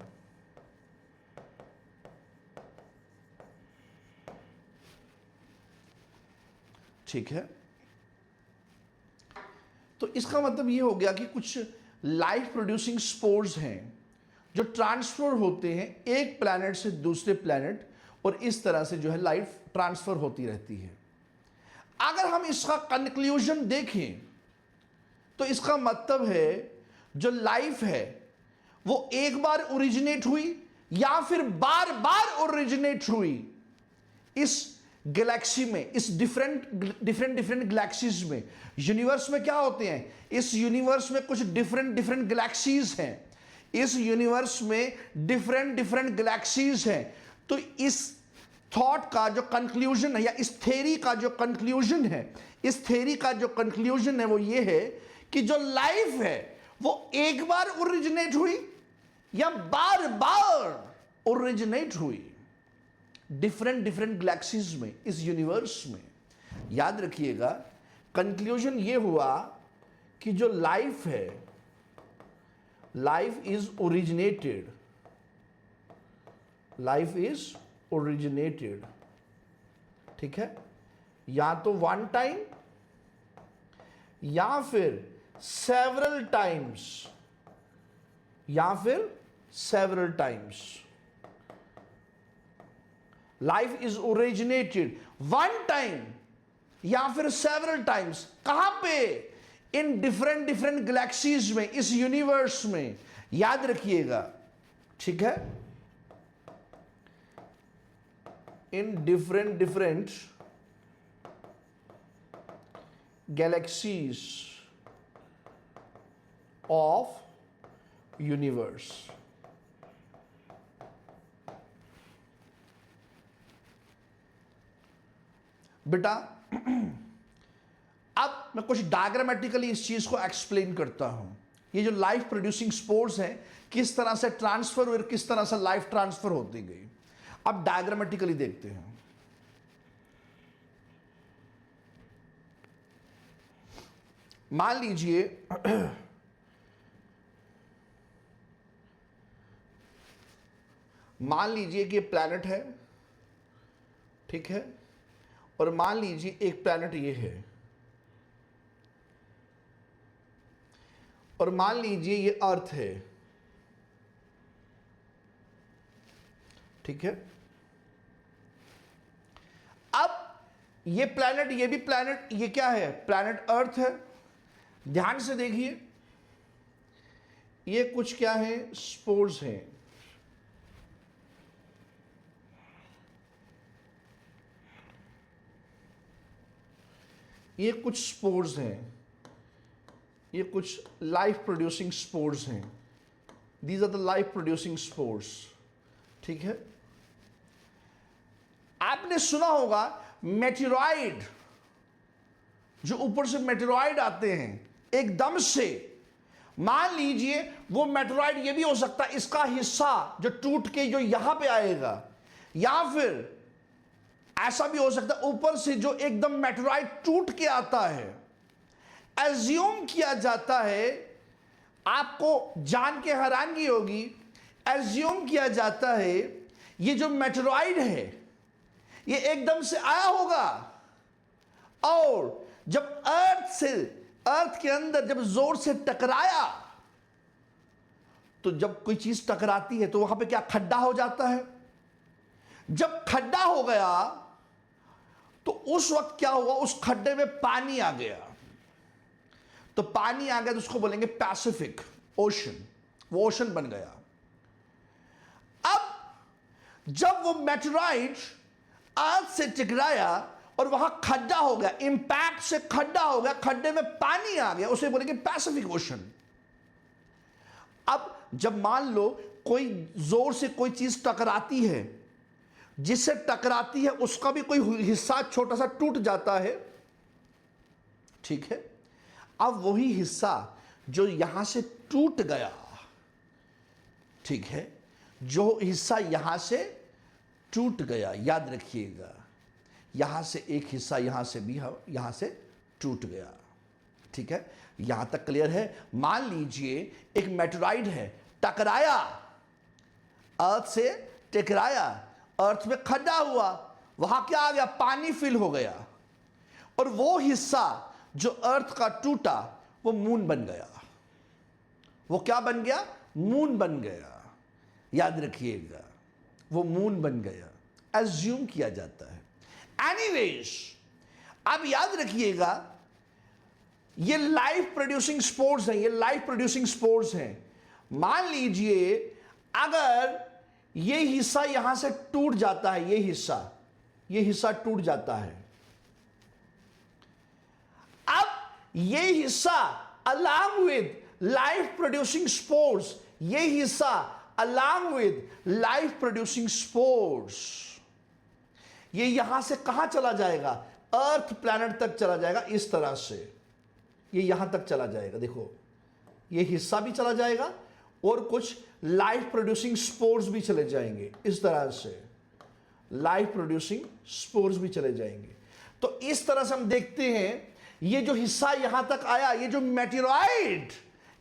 ठीक है, तो इसका मतलब ये हो गया कि कुछ लाइफ प्रोड्यूसिंग स्पोर्स हैं जो ट्रांसफर होते हैं एक प्लैनेट से दूसरे प्लैनेट, और इस तरह से जो है लाइफ ट्रांसफर होती रहती है। अगर हम इसका कंक्लूजन देखें तो इसका मतलब है जो लाइफ है वो एक बार ओरिजिनेट हुई या फिर बार बार ओरिजिनेट हुई इस गैलेक्सी में, इस डिफरेंट गैलेक्सीज में। यूनिवर्स में क्या होते हैं, इस यूनिवर्स में कुछ डिफरेंट गैलेक्सीज हैं, इस यूनिवर्स में डिफरेंट गैलेक्सीज हैं। तो इस थॉट का जो कंक्लूजन है, या इस थ्योरी का जो कंक्लूजन है, इस थ्योरी का जो कंक्लूजन है वो ये है कि जो लाइफ है वो एक बार ओरिजिनेट हुई या बार बार ओरिजिनेट हुई डिफरेंट गैलेक्सीज में, इस यूनिवर्स में। याद रखिएगा कंक्लूजन ये हुआ कि जो लाइफ है, life is originated, life is originated, ठीक है, या तो वन टाइम या फिर सेवरल टाइम्स, या फिर several times. Life is originated one time या फिर सेवरल टाइम्स। कहां पे, इन डिफरेंट गैलेक्सीज में, इस यूनिवर्स में। याद रखिएगा, ठीक है। in different galaxies of universe. बेटा अब मैं कुछ डायग्रामेटिकली इस चीज को एक्सप्लेन करता हूं। ये जो लाइफ प्रोड्यूसिंग स्पोर्स हैं किस तरह से ट्रांसफर हुए, किस तरह से लाइफ ट्रांसफर होती गई, अब डायग्रामेटिकली देखते हैं। मान लीजिए कि प्लैनेट है, ठीक है, और मान लीजिए एक प्लैनेट ये है, और मान लीजिए ये अर्थ है, ठीक है। अब ये प्लैनेट, ये भी प्लैनेट, ये क्या है, प्लैनेट अर्थ है। ध्यान से देखिए, ये कुछ क्या है, स्पोर्स हैं। ये कुछ स्पोर्स हैं, ये कुछ लाइफ प्रोड्यूसिंग स्पोर्स हैं। These are the life producing spores, ठीक है। आपने सुना होगा मेटेरॉइड, जो ऊपर से मेटेरॉइड आते हैं एकदम से, मान लीजिए वो मेटेरॉइड ये भी हो सकता है इसका हिस्सा जो टूट के जो यहां पे आएगा, या फिर ऐसा भी हो सकता है ऊपर से जो एकदम मेटेरॉइड टूट के आता है। एज्यूम किया जाता है, आपको जान के हैरानगी होगी, एज्यूम किया जाता है ये जो मेटेरॉइड है ये एकदम से आया होगा, और जब अर्थ के अंदर जब जोर से टकराया, तो जब कोई चीज टकराती है तो वहां पे क्या खड्डा हो जाता है। जब खड्डा हो गया तो उस वक्त क्या हुआ, उस खड्डे में पानी आ गया। तो पानी आ गया तो उसको बोलेंगे पैसिफिक ओशन, वो ओशन बन गया। अब जब वो मेटेरॉइड अर्थ से टकराया और वहां खड्डा हो गया, इंपैक्ट से खड्डा हो गया, खड्डे में पानी आ गया, उसे बोलेंगे पैसिफिक ओशन। अब जब मान लो कोई जोर से कोई चीज टकराती है, जिससे टकराती है उसका भी कोई हिस्सा छोटा सा टूट जाता है, ठीक है। अब वही हिस्सा जो यहां से टूट गया, ठीक है, जो हिस्सा यहां से टूट गया, याद रखिएगा, यहां से एक हिस्सा यहां से भी यहां से टूट गया, ठीक है। यहां तक क्लियर है। मान लीजिए एक मेटेरॉइड है, टकराया, अर्थ से टकराया, अर्थ में खड्डा हुआ, वहां क्या आ गया, पानी फिल हो गया, और वो हिस्सा जो अर्थ का टूटा वो मून बन गया। वो क्या बन गया, मून बन गया, याद रखिएगा, वो मून बन गया, एज्यूम किया जाता है। एनीवेज, अब याद रखिएगा ये लाइफ प्रोड्यूसिंग स्पोर्स हैं, ये लाइफ प्रोड्यूसिंग स्पोर्स हैं। मान लीजिए अगर ये हिस्सा यहां से टूट जाता है, ये हिस्सा टूट जाता है, अब ये हिस्सा along with life producing spores, ये हिस्सा along with life producing spores, ये यहां से कहां चला जाएगा, अर्थ प्लैनेट तक चला जाएगा। इस तरह से ये यहां तक चला जाएगा, देखो ये हिस्सा भी चला जाएगा और कुछ लाइफ प्रोड्यूसिंग स्पोर्स भी चले जाएंगे, इस तरह से लाइफ प्रोड्यूसिंग स्पोर्स भी चले जाएंगे। तो इस तरह से हम देखते हैं ये जो हिस्सा यहां तक आया, ये जो मेटेरॉइड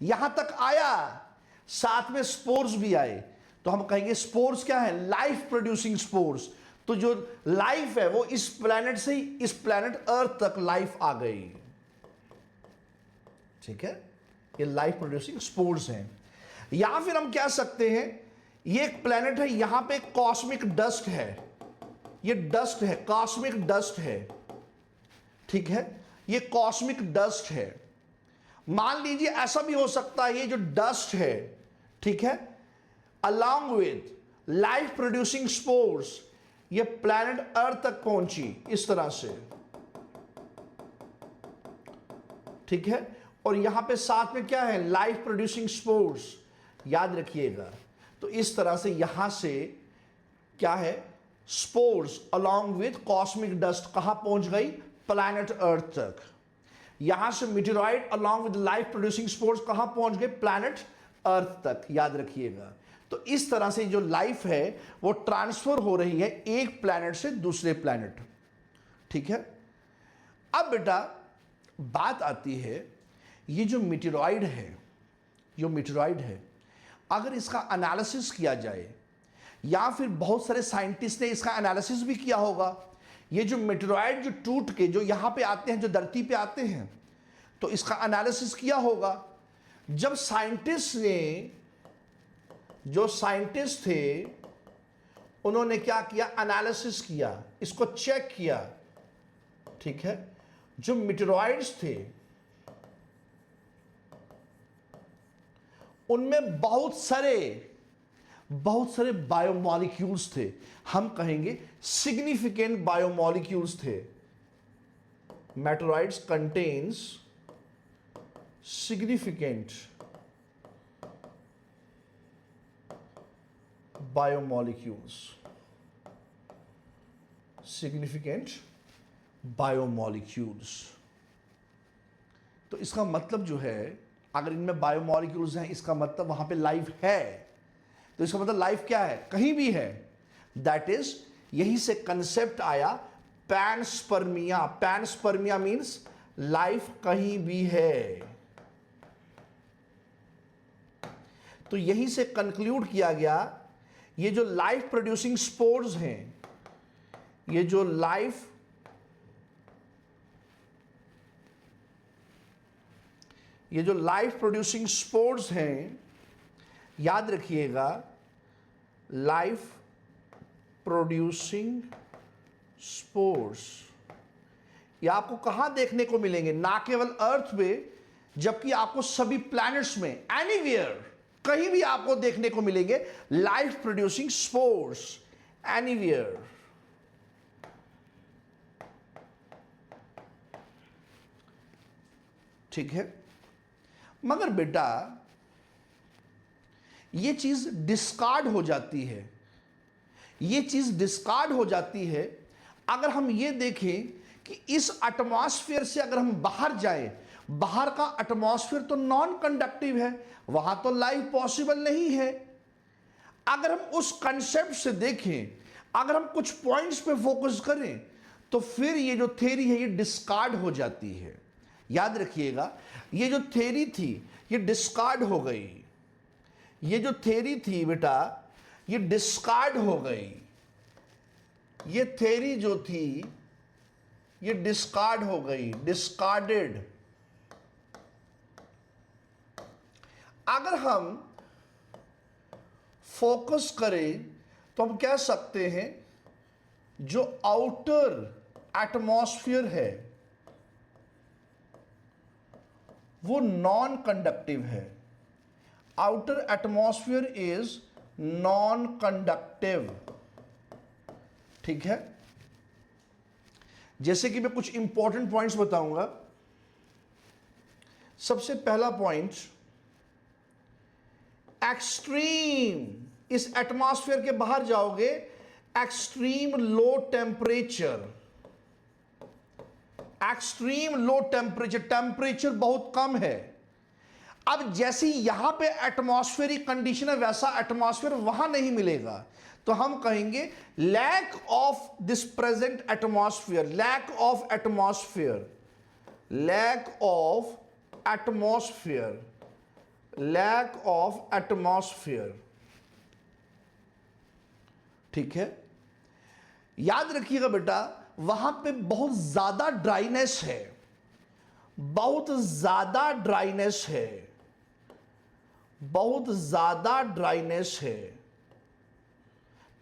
यहां तक आया, साथ में स्पोर्स भी आए, तो हम कहेंगे स्पोर्स क्या है, लाइफ प्रोड्यूसिंग स्पोर्स। तो जो लाइफ है वो इस प्लैनेट से ही इस प्लैनेट अर्थ तक लाइफ आ गई, ठीक है। ये लाइफ प्रोड्यूसिंग स्पोर्स हैं। या फिर हम कह सकते हैं ये एक प्लैनेट है, यहां पे कॉस्मिक डस्ट है, ये डस्ट है, कॉस्मिक डस्ट है, ठीक है, ये कॉस्मिक डस्ट है। मान लीजिए ऐसा भी हो सकता है ये जो डस्ट है, ठीक है, along with life producing spores, ये प्लैनेट अर्थ तक पहुंची इस तरह से, ठीक है। और यहां पे साथ में क्या है, लाइफ प्रोड्यूसिंग स्पोर्स, याद रखिएगा। तो इस तरह से यहां से क्या है, spores along with cosmic dust कहां पहुंच गई, प्लैनेट अर्थ तक। यहां से meteoroid along with life producing spores कहां पहुंच गए, प्लैनेट अर्थ तक, याद रखिएगा। तो इस तरह से जो लाइफ है वो ट्रांसफर हो रही है एक प्लैनेट से दूसरे प्लैनेट, ठीक है। अब बेटा बात आती है, ये जो मीटेरॉइड है, अगर इसका एनालिसिस किया जाए, या फिर बहुत सारे साइंटिस्ट ने इसका एनालिसिस भी किया होगा, ये जो मीटेरॉइड जो टूट के जो यहां पे आते हैं, जो धरती पे आते हैं, तो इसका एनालिसिस किया होगा। जब साइंटिस्ट थे उन्होंने क्या किया, एनालिसिस किया, इसको चेक किया, ठीक है। जो मीटेरॉइड्स थे उनमें बहुत सारे बायोमॉलिक्यूल्स थे, हम कहेंगे सिग्निफिकेंट बायोमॉलिक्यूल्स थे। Meteoroids contains significant biomolecules. तो इसका मतलब जो है, अगर इनमें बायोमॉलिक्यूल्स हैं, इसका मतलब वहां पे लाइफ है। तो इसका मतलब लाइफ क्या है, कहीं भी है। दैट इज, यहीं से कंसेप्ट आया पैनस्पर्मिया। पैनस्पर्मिया मीन्स लाइफ कहीं भी है। तो यहीं से कंक्लूड किया गया, ये जो लाइफ प्रोड्यूसिंग स्पोर्स हैं, ये जो लाइफ प्रोड्यूसिंग स्पोर्स हैं, याद रखिएगा, लाइफ प्रोड्यूसिंग स्पोर्स, ये आपको कहां देखने को मिलेंगे, ना केवल अर्थ पे, जबकि आपको सभी प्लैनेट्स में, एनीवेयर, कहीं भी आपको देखने को मिलेंगे लाइफ प्रोड्यूसिंग स्पोर्स, एनीवेयर। ठीक है। मगर बेटा ये चीज डिस्कार्ड हो जाती है, अगर हम ये देखें कि इस एटमॉस्फेयर से अगर हम बाहर जाएं, बाहर का एटमॉस्फेयर तो नॉन कंडक्टिव है, वहां तो लाइफ पॉसिबल नहीं है। अगर हम उस कंसेप्ट से देखें, अगर हम कुछ पॉइंट्स पे फोकस करें, तो फिर ये जो थ्योरी है ये डिस्कार्ड हो जाती है। याद रखिएगा, ये जो थ्योरी थी ये डिस्कार्ड हो गई। ये जो थ्योरी थी बेटा ये डिस्कार्ड हो गई। ये थ्योरी जो थी ये डिस्कार्ड हो गई, डिस्कार्डेड। अगर हम फोकस करें तो हम कह सकते हैं जो आउटर एटमॉस्फेयर है वो नॉन कंडक्टिव है। Outer atmosphere is non conductive. ठीक है। जैसे कि मैं कुछ इंपॉर्टेंट पॉइंट्स बताऊंगा। सबसे पहला पॉइंट, एक्सट्रीम, इस एटमॉस्फेयर के बाहर जाओगे, extreme low temperature, extreme low temperature, temperature बहुत कम है। अब जैसी यहां पे एटमॉस्फेरिक कंडीशन है वैसा एटमॉस्फेयर वहां नहीं मिलेगा, तो हम कहेंगे lack of this present atmosphere, lack of atmosphere, lack of atmosphere, lack of atmosphere. ठीक है। याद रखिएगा बेटा, वहां पे बहुत ज्यादा ड्राइनेस है, बहुत ज्यादा ड्राइनेस है, बहुत ज्यादा ड्राइनेस है।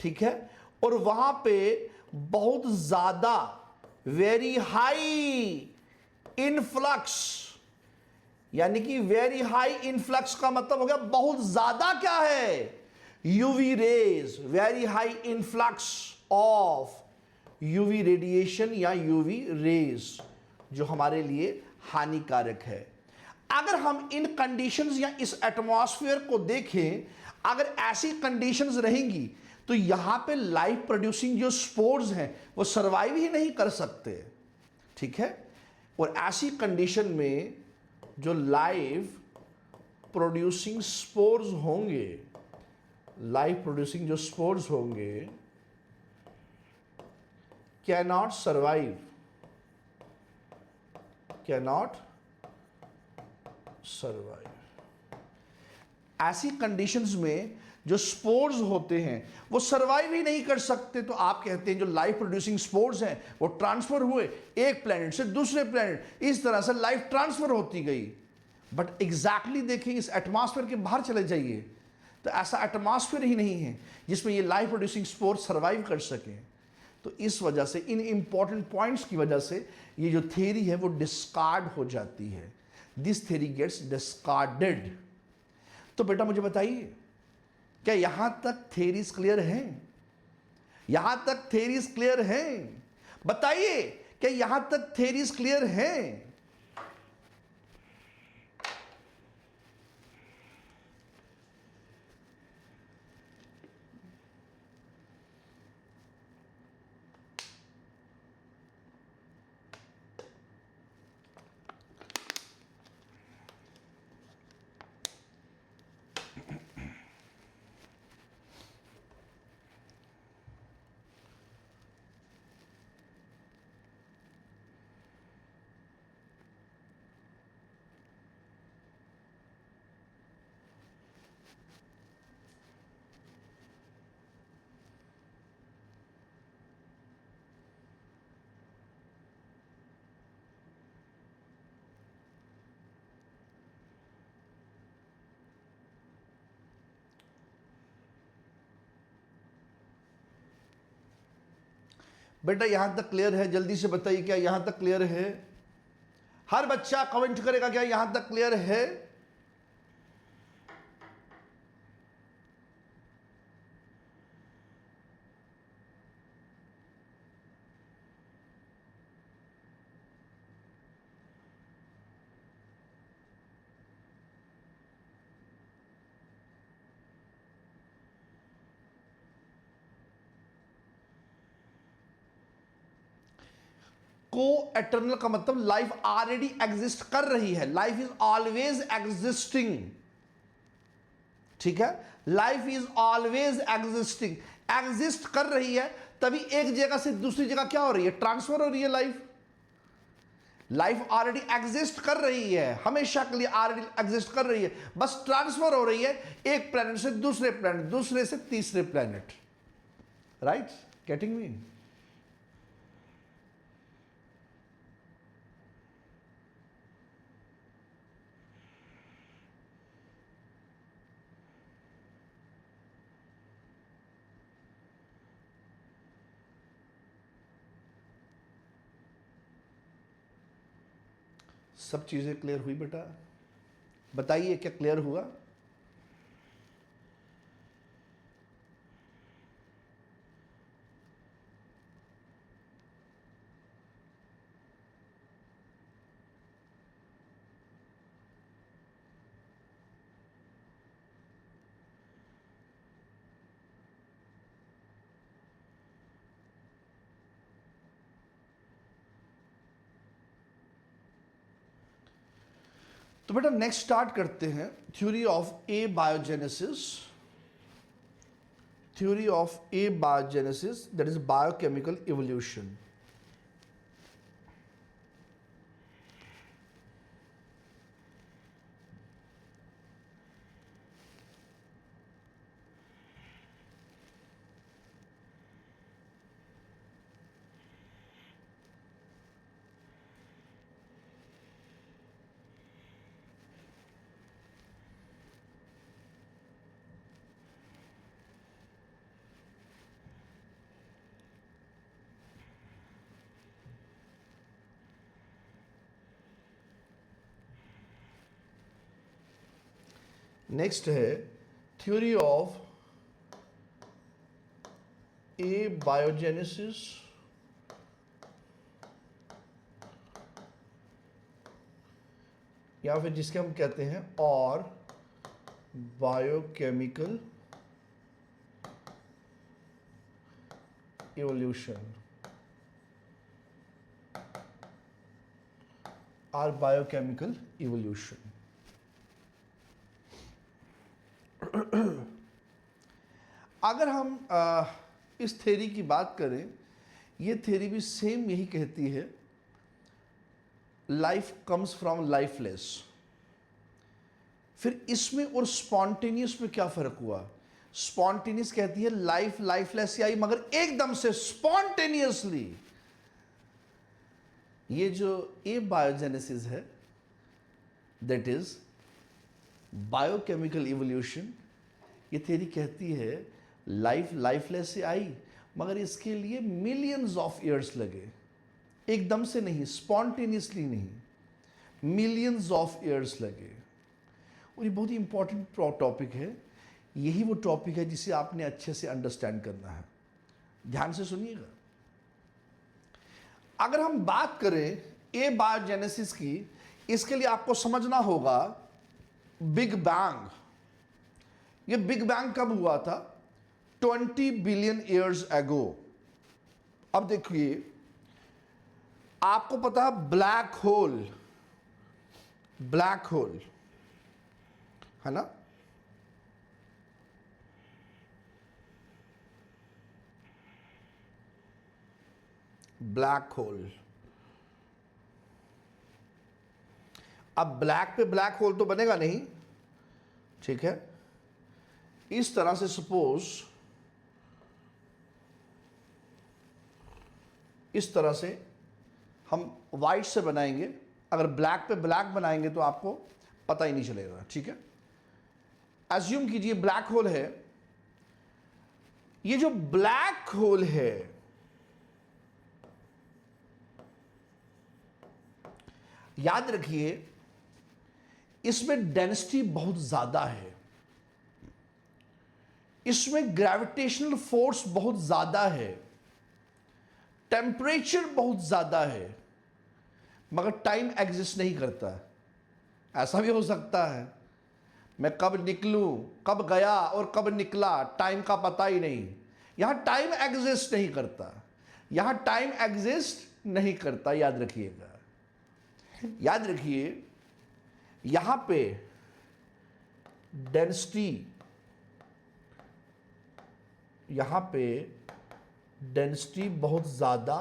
ठीक है। और वहां पे बहुत ज्यादा, वेरी हाई इनफ्लक्स, यानी कि वेरी हाई इनफ्लक्स का मतलब हो गया बहुत ज्यादा क्या है, UV rays, very high influx of UV radiation या यूवी रेज जो हमारे लिए हानिकारक है। अगर हम इन कंडीशंस या इस एटमॉस्फेयर को देखें, अगर ऐसी कंडीशंस रहेंगी तो यहां पे लाइफ प्रोड्यूसिंग जो स्पोर्स हैं वो सरवाइव ही नहीं कर सकते, ठीक है। और ऐसी कंडीशन में जो लाइफ प्रोड्यूसिंग स्पोर्स होंगे, लाइफ प्रोड्यूसिंग जो स्पोर्स होंगे कैनॉट सर्वाइव, कैनॉट सर्वाइव। ऐसी कंडीशंस में जो स्पोर्स होते हैं वो सर्वाइव ही नहीं कर सकते। तो आप कहते हैं जो लाइफ प्रोड्यूसिंग स्पोर्स हैं वो ट्रांसफर हुए एक प्लेनेट से दूसरे प्लेनेट, इस तरह से लाइफ ट्रांसफर होती गई। बट एग्जैक्टली देखें, इस एटमॉस्फेयर के बाहर चले जाइए तो ऐसा एटमॉस्फेयर ही नहीं है जिसमें ये लाइफ प्रोड्यूसिंग स्पोर्स सर्वाइव कर सकें। तो इस वजह से, इन इंपॉर्टेंट पॉइंट्स की वजह से ये जो थ्योरी है वो डिस्कार्ड हो जाती है। This theory gets discarded. तो बेटा मुझे बताइए, क्या यहां तक थ्योरीज क्लियर हैं? यहां तक थ्योरीज क्लियर हैं? बताइए, क्या यहां तक थ्योरीज क्लियर हैं? बेटा यहां तक क्लियर है? जल्दी से बताइए, क्या यहां तक क्लियर है? हर बच्चा कमेंट करेगा क्या यहां तक क्लियर है? को एटर्नल का मतलब लाइफ ऑलरेडी एग्जिस्ट कर रही है, लाइफ इज ऑलवेज एग्जिस्टिंग, ठीक है। Life is always existing, exist कर रही है, तभी एक जगह से दूसरी जगह क्या हो रही है? ट्रांसफर हो रही है। लाइफ ऑलरेडी एग्जिस्ट कर रही है, हमेशा के लिए ऑलरेडी एग्जिस्ट कर रही है, बस ट्रांसफर हो रही है एक प्लेनेट से दूसरे प्लेनेट, दूसरे से तीसरे प्लेनेट। राइट? Getting me? सब चीज़ें क्लियर हुई बेटा? बताइए, क्या क्लियर हुआ? तो बेटा नेक्स्ट स्टार्ट करते हैं theory of A biogenesis. Theory of A biogenesis, that is biochemical evolution. Next है थ्योरी ऑफ एबायोजेनेसिस या फिर जिसके हम कहते हैं और बायोकेमिकल इवोल्यूशन और बायोकेमिकल इवोल्यूशन। अगर हम इस थ्योरी की बात करें, ये थ्योरी भी सेम यही कहती है, लाइफ कम्स फ्रॉम लाइफलेस। फिर इसमें और स्पॉन्टेनियस में क्या फर्क हुआ? स्पॉन्टेनियस कहती है लाइफ लाइफलेस से आई, मगर एकदम से स्पॉन्टेनियसली ये जो एबायोजेनेसिस है, दैट इज बायोकेमिकल इवोल्यूशन, ये थ्योरी कहती है लाइफ लाइफलेस से आई, मगर इसके लिए मिलियंस ऑफ ईयर्स लगे, एकदम से नहीं, स्पॉन्टेनियसली नहीं, मिलियंस ऑफ ईयर्स लगे। और ये बहुत ही इंपॉर्टेंट टॉपिक है, यही वो टॉपिक है जिसे आपने अच्छे से अंडरस्टैंड करना है। ध्यान से सुनिएगा। अगर हम बात करें एबायोजेनेसिस की, इसके लिए आपको समझना होगा बिग बैंग। ये बिग बैंग कब हुआ था? 20 बिलियन ईयर्स एगो। अब देखिए, आपको पता है ब्लैक होल, ब्लैक होल है ना, ब्लैक होल। अब ब्लैक पे ब्लैक होल तो बनेगा नहीं, ठीक है। इस तरह से सपोज, इस तरह से हम वाइट से बनाएंगे, अगर ब्लैक पे ब्लैक बनाएंगे तो आपको पता ही नहीं चलेगा, ठीक है। एज्यूम कीजिए ब्लैक होल है, ये जो ब्लैक होल है, याद रखिए इसमें डेंसिटी बहुत ज्यादा है, इसमें ग्रेविटेशनल फोर्स बहुत ज्यादा है, टेम्परेचर बहुत ज्यादा है, मगर टाइम एग्जिस्ट नहीं करता। ऐसा भी हो सकता है मैं कब निकलूं, कब गया और कब निकला, टाइम का पता ही नहीं। यहां टाइम एग्जिस्ट नहीं करता, यहां टाइम एग्जिस्ट नहीं करता, याद रखिएगा। याद रखिए यहां पे डेंसिटी, यहां पे डेंसिटी बहुत ज्यादा,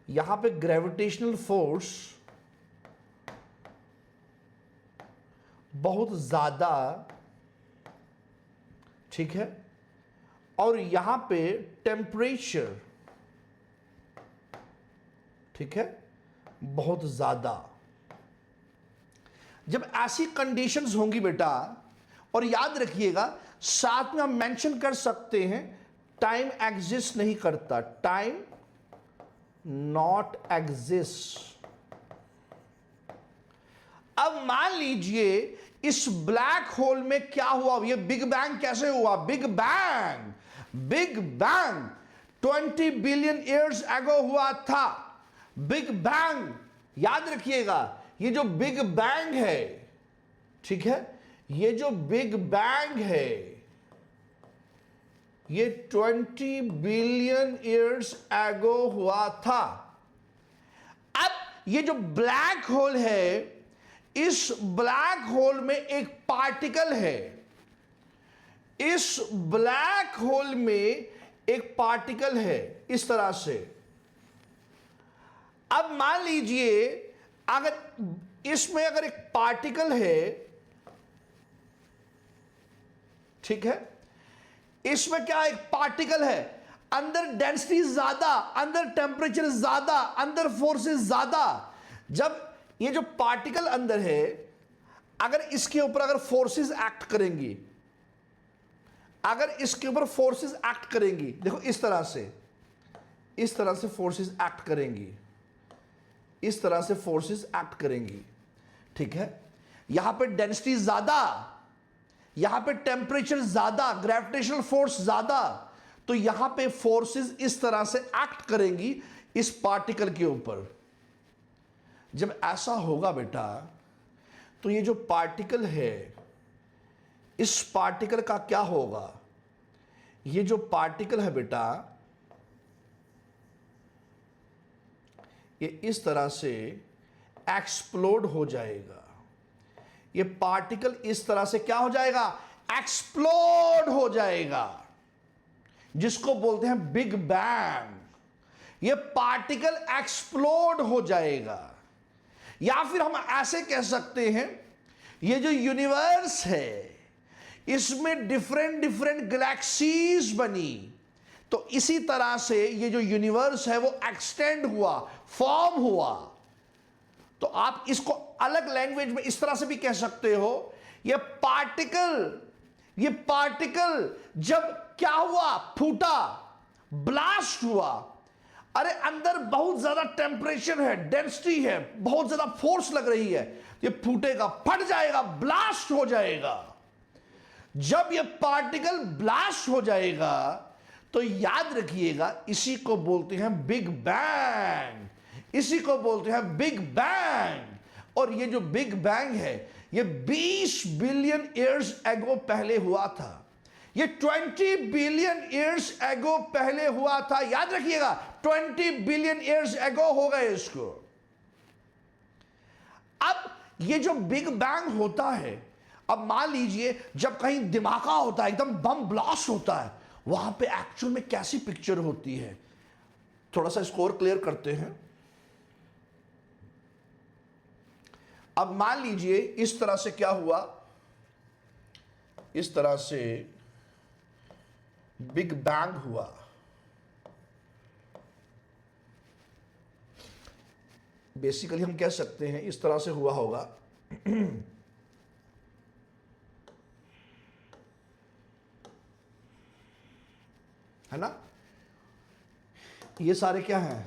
यहां पे ग्रेविटेशनल फोर्स बहुत ज्यादा, ठीक है, और यहां पे टेम्परेचर, ठीक है, बहुत ज्यादा। जब ऐसी कंडीशंस होंगी बेटा, और याद रखिएगा साथ में हम मेंशन कर सकते हैं टाइम एग्जिस्ट नहीं करता, टाइम नॉट एग्जिस्ट। अब मान लीजिए इस ब्लैक होल में क्या हुआ, ये बिग बैंग कैसे हुआ? Big bang, big bang 20 billion years ago हुआ था। बिग बैंग, याद रखिएगा ये जो बिग बैंग है, ठीक है, ये जो बिग बैंग है ये 20 बिलियन ईयर्स एगो हुआ था। अब ये जो ब्लैक होल है, इस ब्लैक होल में एक पार्टिकल है, इस ब्लैक होल में एक पार्टिकल है, इस तरह से। अब मान लीजिए अगर इसमें अगर एक पार्टिकल है, ठीक है, इसमें क्या एक पार्टिकल है, अंदर डेंसिटी ज्यादा, अंदर टेम्परेचर ज्यादा, अंदर फोर्सेस ज्यादा। जब ये जो पार्टिकल अंदर है, अगर इसके ऊपर अगर फोर्सेस एक्ट करेंगी, अगर इसके ऊपर फोर्सेस एक्ट करेंगी, देखो इस तरह से फोर्सेस एक्ट करेंगी, इस तरह से फोर्सेस एक्ट करेंगी, ठीक है। यहां पे डेंसिटी ज्यादा, यहां पे टेम्परेचर ज्यादा, ग्रेविटेशनल फोर्स ज्यादा, तो यहां पे फोर्सेस इस तरह से एक्ट करेंगी इस पार्टिकल के ऊपर। जब ऐसा होगा बेटा, तो ये जो पार्टिकल है, इस पार्टिकल का क्या होगा? ये जो पार्टिकल है बेटा, ये इस तरह से एक्सप्लोड हो जाएगा। ये पार्टिकल इस तरह से क्या हो जाएगा? एक्सप्लोड हो जाएगा, जिसको बोलते हैं बिग बैंग। ये पार्टिकल एक्सप्लोड हो जाएगा। या फिर हम ऐसे कह सकते हैं, ये जो यूनिवर्स है, इसमें डिफरेंट डिफरेंट गैलेक्सीज बनी, तो इसी तरह से ये जो यूनिवर्स है वो एक्सटेंड हुआ, फॉर्म हुआ। तो आप इसको अलग लैंग्वेज में इस तरह से भी कह सकते हो, ये पार्टिकल जब क्या हुआ? फूटा, ब्लास्ट हुआ। अरे अंदर बहुत ज्यादा टेम्परेचर है, डेंसिटी है, बहुत ज्यादा फोर्स लग रही है, ये फूटेगा, फट जाएगा, ब्लास्ट हो जाएगा। जब ये पार्टिकल ब्लास्ट हो जाएगा, तो याद रखिएगा, इसी को बोलते हैं बिग बैंग। इसी को बोलते हैं बिग बैंग। और ये जो बिग बैंग है, ये 20 बिलियन ईयर्स एगो पहले हुआ था। ये 20 बिलियन ईयर्स एगो पहले हुआ था। याद रखिएगा, 20 बिलियन ईयर्स एगो हो गए इसको। अब ये जो बिग बैंग होता है, अब मान लीजिए जब कहीं धमाका होता है, एकदम बम ब्लास्ट होता है, वहां पे एक्चुअल में कैसी पिक्चर होती है? थोड़ा सा स्कोर क्लियर करते हैं। अब मान लीजिए इस तरह से क्या हुआ? इस तरह से बिग बैंग हुआ। बेसिकली हम कह सकते हैं इस तरह से हुआ होगा। है ना? ये सारे क्या हैं?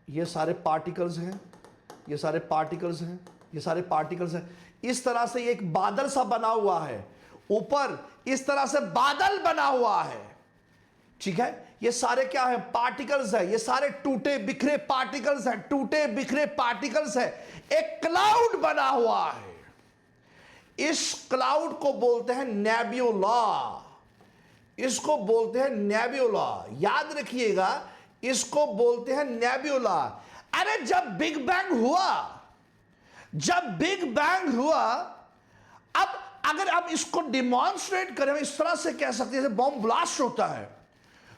ये सारे पार्टिकल्स हैं, ये सारे पार्टिकल्स हैं, ये सारे पार्टिकल्स हैं। इस तरह से एक बादल सा बना हुआ है, ऊपर इस तरह से बादल बना हुआ है। ठीक है? ये सारे क्या है? पार्टिकल्स है। ये सारे टूटे बिखरे पार्टिकल्स हैं, टूटे बिखरे पार्टिकल्स है। एक क्लाउड बना हुआ है। इस क्लाउड को बोलते हैं नेब्यूला। इसको बोलते हैं नेब्यूला। याद रखिएगा, इसको बोलते हैं नेब्यूला। अरे जब बिग बैंग हुआ, अब अगर आप इसको डिमॉन्स्ट्रेट करें, इस तरह से कह सकते हैं, जैसे बॉम्ब ब्लास्ट होता है,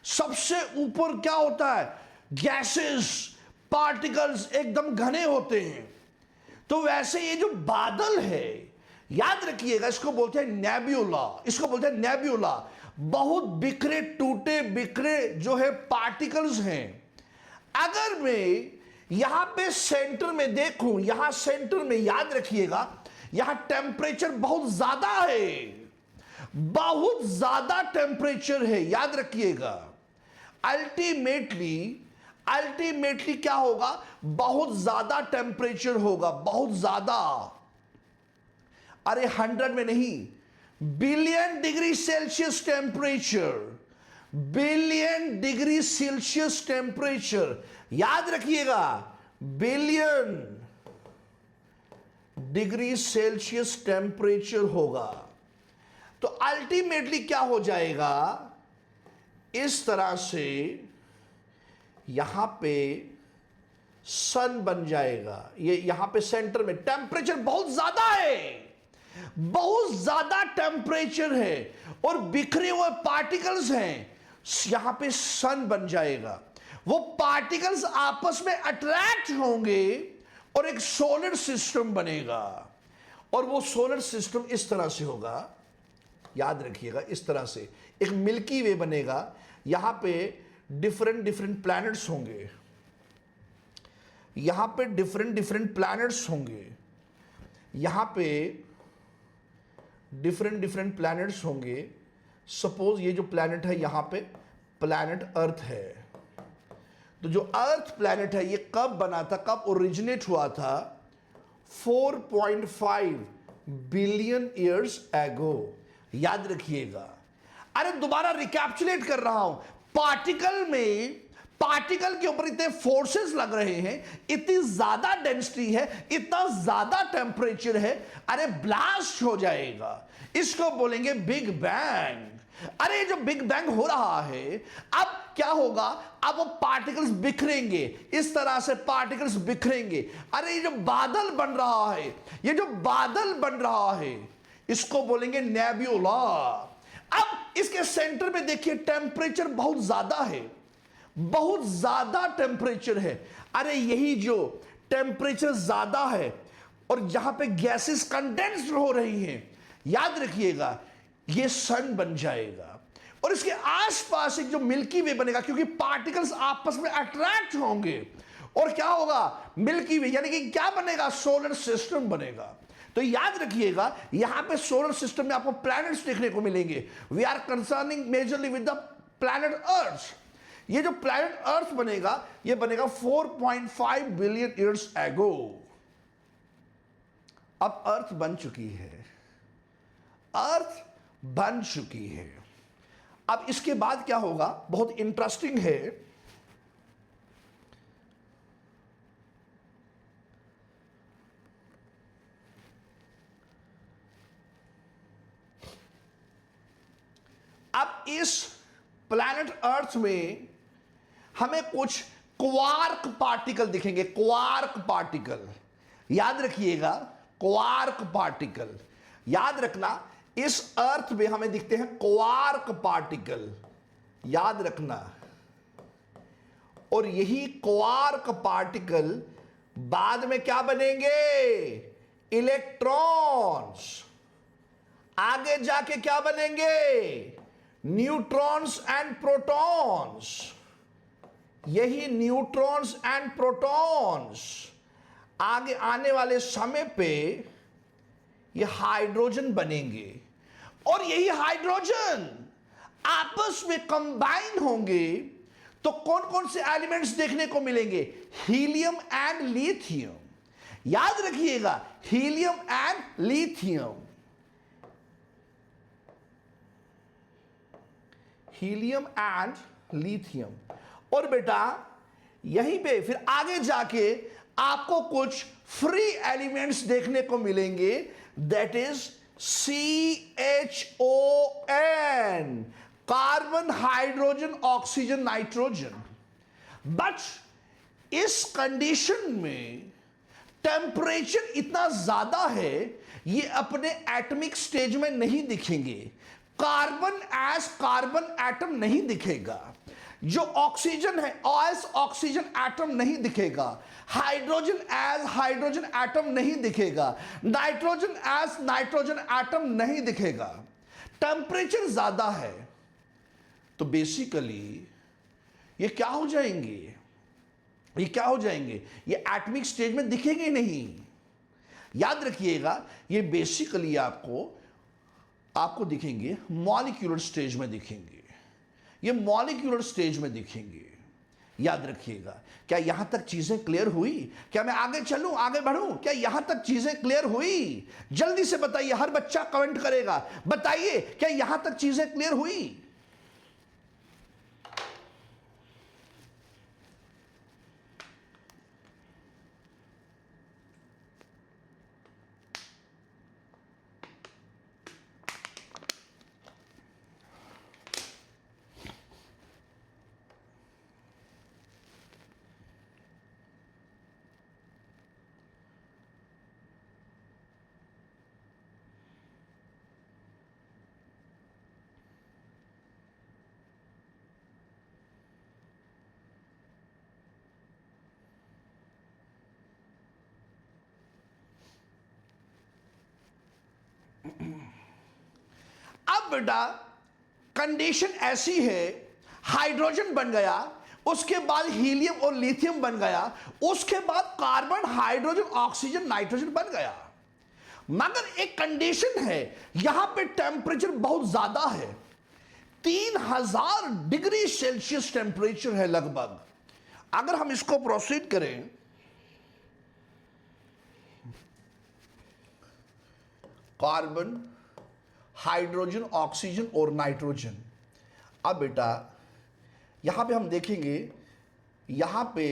सबसे ऊपर क्या होता है? गैसेस, पार्टिकल्स एकदम घने होते हैं। तो वैसे ये जो बादल है, याद रखिएगा, इसको बोलते हैं नेब्यूला। इसको बोलते हैं नेब्यूला। बहुत बिखरे, टूटे बिखरे जो है पार्टिकल्स हैं। अगर मैं यहां पे सेंटर में देखूं, यहां सेंटर में, याद रखिएगा, यहां टेम्परेचर बहुत ज्यादा है, बहुत ज्यादा टेम्परेचर है। याद रखिएगा, अल्टीमेटली क्या होगा? बहुत ज्यादा टेम्परेचर होगा, बहुत ज्यादा। अरे 100 में नहीं, billion degree Celsius temperature, billion degree Celsius temperature. याद रखिएगा, बिलियन डिग्री सेल्सियस टेम्परेचर होगा। तो अल्टीमेटली क्या हो जाएगा? इस तरह से यहां पे सन बन जाएगा। ये यहां पे सेंटर में टेम्परेचर बहुत ज्यादा है, बहुत ज्यादा टेम्परेचर है, और बिखरे हुए पार्टिकल्स हैं। यहां पे सन बन जाएगा। वो पार्टिकल्स आपस में अट्रैक्ट होंगे और एक सोलर सिस्टम बनेगा। और वो सोलर सिस्टम इस तरह से होगा, याद रखिएगा, इस तरह से एक मिल्की वे बनेगा। यहां पे डिफरेंट प्लैनेट्स होंगे, यहां पे डिफरेंट प्लैनेट्स होंगे, यहां पे डिफरेंट प्लैनेट्स होंगे। सपोज ये जो प्लैनेट है, यहां पे प्लैनेट अर्थ है। तो जो अर्थ प्लैनेट है, ये कब बना था, कब ओरिजिनेट हुआ था? 4.5 बिलियन ईयर्स एगो। याद रखिएगा। अरे दोबारा रिकैप्चुलेट कर रहा हूं, पार्टिकल में, पार्टिकल के ऊपर इतने फोर्सेस लग रहे हैं, इतनी ज्यादा डेंसिटी है, इतना ज्यादा टेम्परेचर है, अरे ब्लास्ट हो जाएगा। इसको बोलेंगे बिग बैंग। अरे जो बिग बैंग हो रहा है, अब क्या होगा, अब वो पार्टिकल्स बिखरेंगे, इस तरह से पार्टिकल्स बिखरेंगे। अरे ये जो बादल बन रहा है, ये जो बादल बन रहा है, इसको बोलेंगे नेब्यूला। अब इसके सेंटर में देखिए टेम्परेचर बहुत ज्यादा है, बहुत ज्यादा टेम्परेचर है। अरे यही जो टेम्परेचर ज्यादा है और जहां पे गैसेस कंडेंस्ड हो रही हैं, याद रखिएगा ये सन बन जाएगा और इसके आसपास एक जो मिल्की वे बनेगा, क्योंकि पार्टिकल्स आपस में अट्रैक्ट होंगे और क्या होगा, मिल्की वे, यानी कि क्या बनेगा, सोलर सिस्टम बनेगा। तो याद रखिएगा यहां पे सोलर सिस्टम में आपको प्लैनेट्स देखने को मिलेंगे। We are concerning majorly with the planet Earth. ये जो प्लैनेट अर्थ बनेगा, ये बनेगा 4.5 बिलियन ईयर्स एगो। अब अर्थ बन चुकी है, अर्थ बन चुकी है। अब इसके बाद क्या होगा, बहुत इंटरेस्टिंग है। अब इस प्लैनेट अर्थ में हमें कुछ क्वार्क पार्टिकल दिखेंगे, क्वार्क पार्टिकल। याद रखिएगा, क्वार्क पार्टिकल, याद रखना, इस अर्थ में हमें दिखते हैं क्वार्क पार्टिकल, याद रखना। और यही क्वार्क पार्टिकल बाद में क्या बनेंगे, इलेक्ट्रॉन्स। आगे जाके क्या बनेंगे, न्यूट्रॉन्स एंड प्रोटॉन्स। यही न्यूट्रॉन्स एंड प्रोटॉन्स आगे आने वाले समय पे ये हाइड्रोजन बनेंगे और यही हाइड्रोजन आपस में कंबाइन होंगे तो कौन कौन से एलिमेंट्स देखने को मिलेंगे, हीलियम एंड लिथियम। याद रखिएगा, helium and lithium, helium and lithium. और बेटा यहीं पे फिर आगे जाके आपको कुछ फ्री एलिमेंट्स देखने को मिलेंगे, that is CHON, carbon, hydrogen, oxygen, nitrogen. But इस कंडीशन में टेम्परेचर इतना ज्यादा है, ये अपने एटॉमिक स्टेज में नहीं दिखेंगे। कार्बन एज कार्बन एटम नहीं दिखेगा, जो ऑक्सीजन है एज ऑक्सीजन एटम नहीं दिखेगा, हाइड्रोजन एज हाइड्रोजन एटम नहीं दिखेगा, नाइट्रोजन एज नाइट्रोजन एटम नहीं दिखेगा। टेम्परेचर ज्यादा है तो बेसिकली ये क्या हो जाएंगे, ये क्या हो जाएंगे, ये एटॉमिक स्टेज में दिखेंगे नहीं। याद रखिएगा, ये बेसिकली आपको दिखेंगे मॉलिक्यूलर स्टेज में दिखेंगे, ये मॉलिक्यूलर स्टेज में दिखेंगे। याद रखिएगा। क्या यहां तक चीजें क्लियर हुई? क्या मैं आगे चलूं, आगे बढ़ूं? क्या यहां तक चीजें क्लियर हुई? जल्दी से बताइए, हर बच्चा कमेंट करेगा, बताइए क्या यहां तक चीजें क्लियर हुई? अब बेटा कंडीशन ऐसी है, हाइड्रोजन बन गया, उसके बाद हीलियम और लिथियम बन गया, उसके बाद कार्बन, हाइड्रोजन, ऑक्सीजन, नाइट्रोजन बन गया। मगर एक कंडीशन है, यहां पे टेम्परेचर बहुत ज्यादा है, 3000 डिग्री सेल्सियस टेम्परेचर है लगभग। अगर हम इसको प्रोसीड करें, कार्बन, हाइड्रोजन, ऑक्सीजन और नाइट्रोजन। अब बेटा यहां पे हम देखेंगे, यहां पे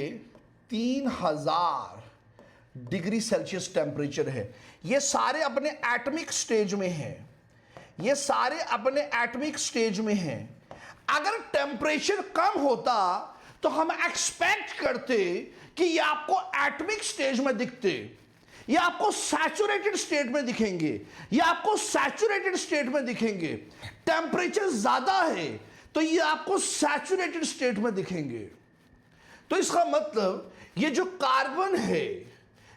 3000 डिग्री सेल्सियस टेम्परेचर है। ये सारे अपने एटॉमिक स्टेज में हैं, ये सारे अपने एटॉमिक स्टेज में हैं। अगर टेम्परेचर कम होता तो हम एक्सपेक्ट करते कि ये आपको एटॉमिक स्टेज में दिखते, ये आपको सैचुरेटेड स्टेट में दिखेंगे, ये आपको सैचुरेटेड स्टेट में दिखेंगे। टेम्परेचर ज्यादा है तो ये आपको सैचुरेटेड स्टेट में दिखेंगे। तो इसका मतलब ये जो कार्बन है,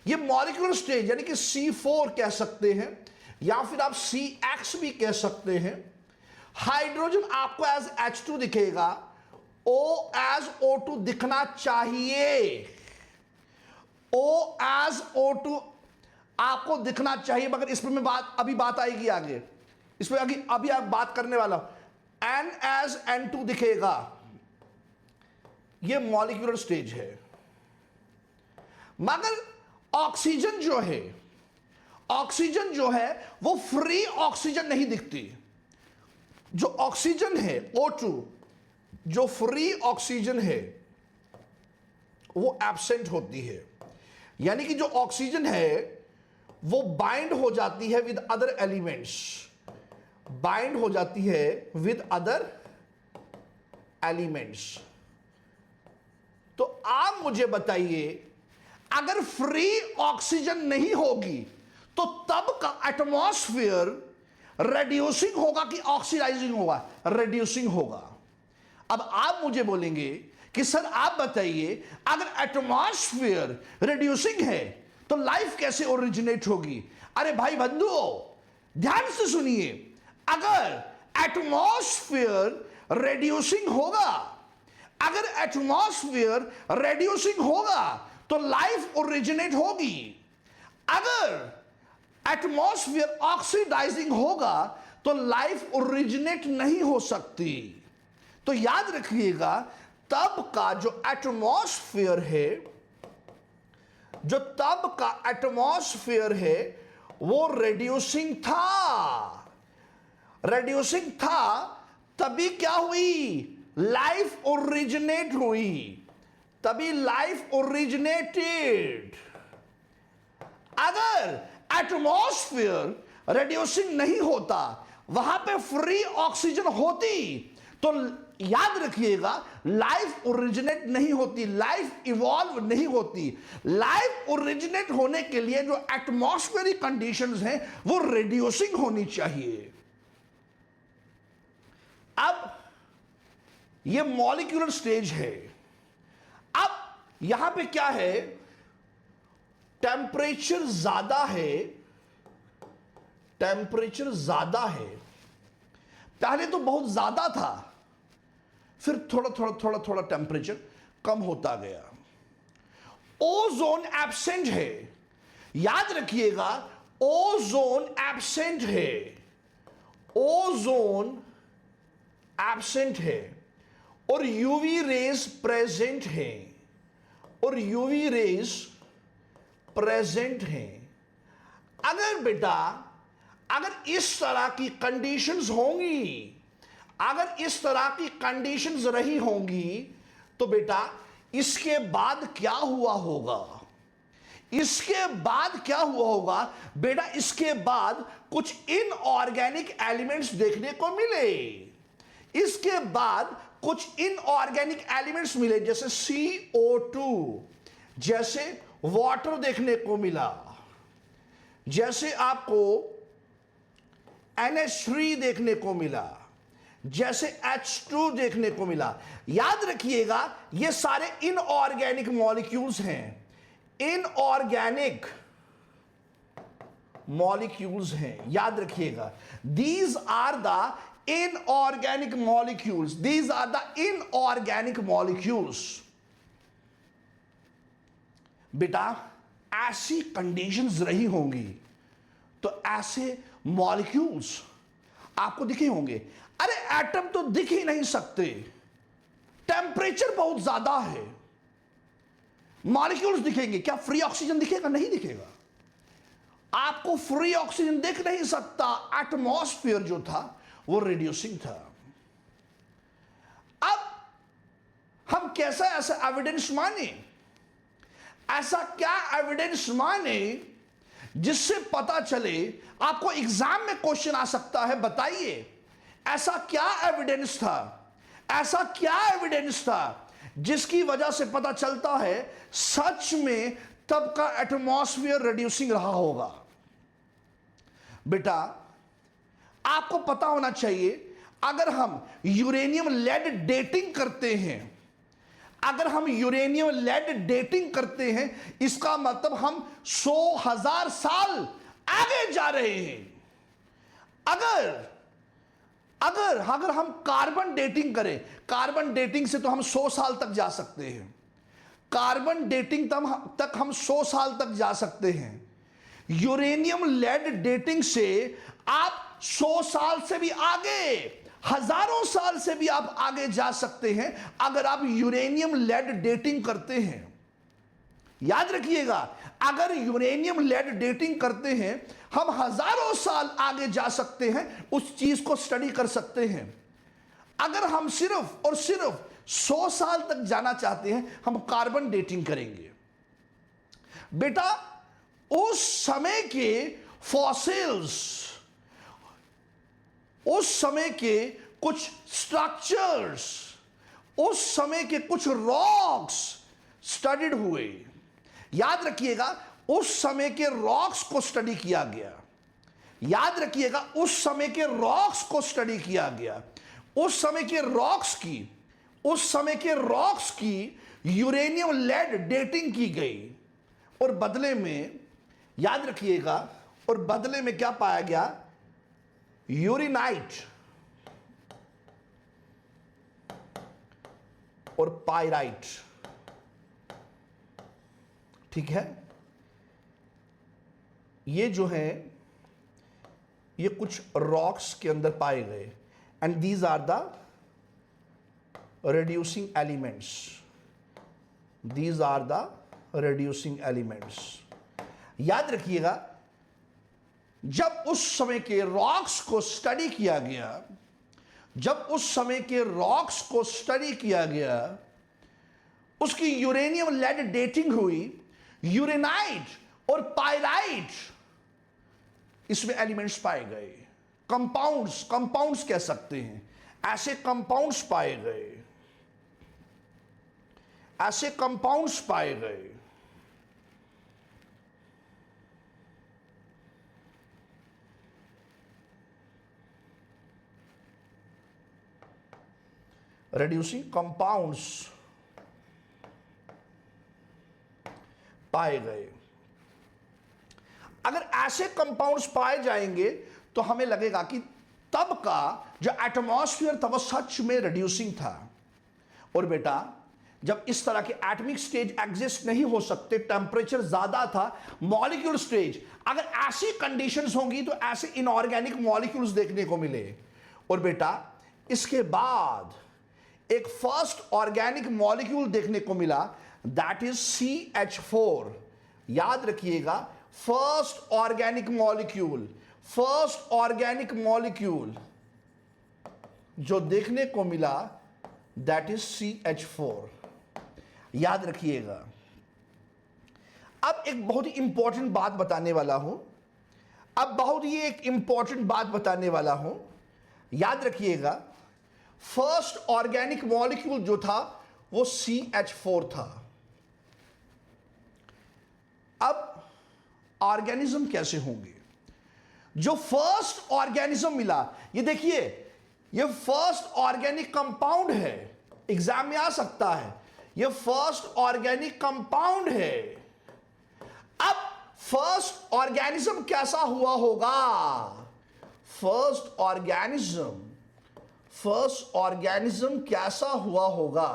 ये मॉलिक्यूलर स्टेज यानी कि C4 कह सकते हैं या फिर आप CX भी कह सकते हैं। हाइड्रोजन आपको एज H2 दिखेगा, O एज O2 दिखना चाहिए, O एज O2 आपको दिखना चाहिए, मगर इसमें मैं अभी बात आएगी आगे, इसमें अभी आप बात करने वाला हूं। N एज N2 दिखेगा, ये मॉलिक्यूलर स्टेज है। मगर ऑक्सीजन जो है वो फ्री ऑक्सीजन नहीं दिखती। जो ऑक्सीजन है O2, जो फ्री ऑक्सीजन है वो एब्सेंट होती है, यानी कि जो ऑक्सीजन है वो बाइंड हो जाती है विद अदर एलिमेंट्स, बाइंड हो जाती है विद अदर एलिमेंट्स। तो आप मुझे बताइए, अगर फ्री ऑक्सीजन नहीं होगी तो तब का एटमॉस्फेयर रेड्यूसिंग होगा कि ऑक्सीडाइजिंग होगा? रेड्यूसिंग होगा। अब आप मुझे बोलेंगे कि सर आप बताइए, अगर एटमॉस्फेयर रिड्यूसिंग है तो लाइफ कैसे ओरिजिनेट होगी? अरे भाई बंधुओं, ध्यान से सुनिए, अगर एटमॉस्फेयर रिड्यूसिंग होगा, अगर एटमॉस्फेयर रिड्यूसिंग होगा तो लाइफ ओरिजिनेट होगी। अगर एटमॉस्फेयर ऑक्सीडाइजिंग होगा तो लाइफ ओरिजिनेट नहीं हो सकती। तो याद रखिएगा, तब का जो एटमॉस्फेयर है, जो तब का एटमॉस्फेयर है वो रिड्यूसिंग था, रिड्यूसिंग था, तभी क्या हुई? लाइफ ओरिजिनेट हुई, तभी लाइफ ओरिजिनेटेड। अगर एटमॉस्फेयर रिड्यूसिंग नहीं होता, वहां पे फ्री ऑक्सीजन होती, तो याद रखिएगा लाइफ ओरिजिनेट नहीं होती, लाइफ इवॉल्व नहीं होती। लाइफ ओरिजिनेट होने के लिए जो एटमॉस्फेरिक कंडीशंस हैं वो रिड्यूसिंग होनी चाहिए। अब ये मॉलिक्यूलर स्टेज है। अब यहां पे क्या है? टेम्परेचर ज्यादा है, टेम्परेचर ज्यादा है। पहले तो बहुत ज्यादा था, फिर थोड़ा थोड़ा थोड़ा थोड़ा टेम्परेचर कम होता गया। ओजोन एब्सेंट है, याद रखिएगा, ओजोन एब्सेंट है, ओजोन एब्सेंट है, और यूवी रेज प्रेजेंट है, और यूवी रेज प्रेजेंट है। अगर बेटा, अगर इस तरह की कंडीशंस होंगी, अगर इस तरह की कंडीशंस रही होंगी, तो बेटा इसके बाद क्या हुआ होगा? इसके बाद क्या हुआ होगा बेटा? इसके बाद कुछ इनऑर्गेनिक एलिमेंट्स देखने को मिले। इसके बाद कुछ इनऑर्गेनिक एलिमेंट्स मिले, जैसे CO2, जैसे वाटर देखने को मिला, जैसे आपको NH3 देखने को मिला, जैसे H2 देखने को मिला। याद रखिएगा, ये सारे इनऑर्गेनिक मॉलिक्यूल्स हैं, इनऑर्गेनिक मॉलिक्यूल्स हैं, याद रखिएगा। These are the inorganic molecules, these are the inorganic molecules. बेटा ऐसी कंडीशंस रही होंगी तो ऐसे मॉलिक्यूल्स आपको दिखे होंगे। अरे एटम तो दिख ही नहीं सकते, टेम्परेचर बहुत ज्यादा है, मॉलिक्यूल्स दिखेंगे क्या? फ्री ऑक्सीजन दिखेगा? नहीं दिखेगा। आपको फ्री ऑक्सीजन दिख नहीं सकता, एटमॉस्फेयर जो था वो रिड्यूसिंग था। अब हम कैसा ऐसा एविडेंस माने, ऐसा क्या एविडेंस माने जिससे पता चले, आपको एग्जाम में क्वेश्चन आ सकता है, बताइए ऐसा क्या एविडेंस था, ऐसा क्या एविडेंस था जिसकी वजह से पता चलता है सच में तब का एटमॉस्फेयर रिड्यूसिंग रहा होगा। बेटा आपको पता होना चाहिए, अगर हम यूरेनियम लेड डेटिंग करते हैं, अगर हम यूरेनियम लेड डेटिंग करते हैं, इसका मतलब हम 100,000 साल आगे जा रहे हैं। अगर हम कार्बन डेटिंग करें, कार्बन डेटिंग से तो हम 100 साल तक जा सकते हैं, कार्बन डेटिंग तक हम 100 साल तक जा सकते हैं। यूरेनियम लेड डेटिंग से आप 100 साल से भी आगे, हजारों साल से भी आप आगे जा सकते हैं अगर आप यूरेनियम लेड डेटिंग करते हैं। याद रखिएगा, अगर यूरेनियम लेड डेटिंग करते हैं हम हजारों साल आगे जा सकते हैं, उस चीज को स्टडी कर सकते हैं। अगर हम सिर्फ और सिर्फ 100 साल तक जाना चाहते हैं, हम कार्बन डेटिंग करेंगे। बेटा उस समय के फॉसिल्स, उस समय के कुछ स्ट्रक्चर्स, उस समय के कुछ रॉक्स स्टडीड हुए। याद रखिएगा, उस समय के रॉक्स को स्टडी किया गया। याद रखिएगा, उस समय के रॉक्स को स्टडी किया गया। उस समय के रॉक्स की, उस समय के रॉक्स की यूरेनियम लेड डेटिंग की गई, और बदले में, याद रखिएगा, और बदले में क्या पाया गया? यूरेनाइट और पायराइट। ठीक है, ये जो है ये कुछ रॉक्स के अंदर पाए गए, and these are the reducing elements. These are the reducing elements. याद रखिएगा, जब उस समय के रॉक्स को स्टडी किया गया, जब उस समय के रॉक्स को स्टडी किया गया, उसकी यूरेनियम लेड डेटिंग हुई, यूरेनाइट और पायराइट इसमें एलिमेंट्स पाए गए। कंपाउंड्स कह सकते हैं, ऐसे कंपाउंड्स पाए गए, ऐसे कंपाउंड्स पाए गए। रिड्यूसिंग कंपाउंड्स पाए गए। अगर ऐसे कंपाउंड्स पाए जाएंगे तो हमें लगेगा कि तब का जो एटमॉस्फेयर था वो सच में रिड्यूसिंग था। और बेटा जब इस तरह के एटॉमिक स्टेज एग्जिस्ट नहीं हो सकते, टेम्परेचर ज्यादा था, मॉलिक्यूल स्टेज, अगर ऐसी कंडीशंस होंगी तो ऐसे इनऑर्गेनिक मॉलिक्यूल्स देखने को मिले। और बेटा इसके बाद एक फर्स्ट ऑर्गेनिक मॉलिक्यूल देखने को मिला, दैट इज CH4। याद रखिएगा, first organic molecule, first organic molecule जो देखने को मिला दैट इज CH4। याद रखिएगा। अब एक बहुत ही इंपॉर्टेंट बात बताने वाला हूं, अब बहुत ही एक इंपॉर्टेंट बात बताने वाला हूं। याद रखिएगा, फर्स्ट ऑर्गेनिक मॉलिक्यूल जो था वो CH4 था। अब ऑर्गेनिज्म कैसे होंगे? जो फर्स्ट ऑर्गेनिज्म मिला, ये देखिए, ये फर्स्ट ऑर्गेनिक कंपाउंड है, एग्जाम में आ सकता है, ये फर्स्ट ऑर्गेनिक कंपाउंड है। अब फर्स्ट ऑर्गेनिज्म कैसा हुआ होगा? फर्स्ट ऑर्गेनिज्म कैसा हुआ होगा?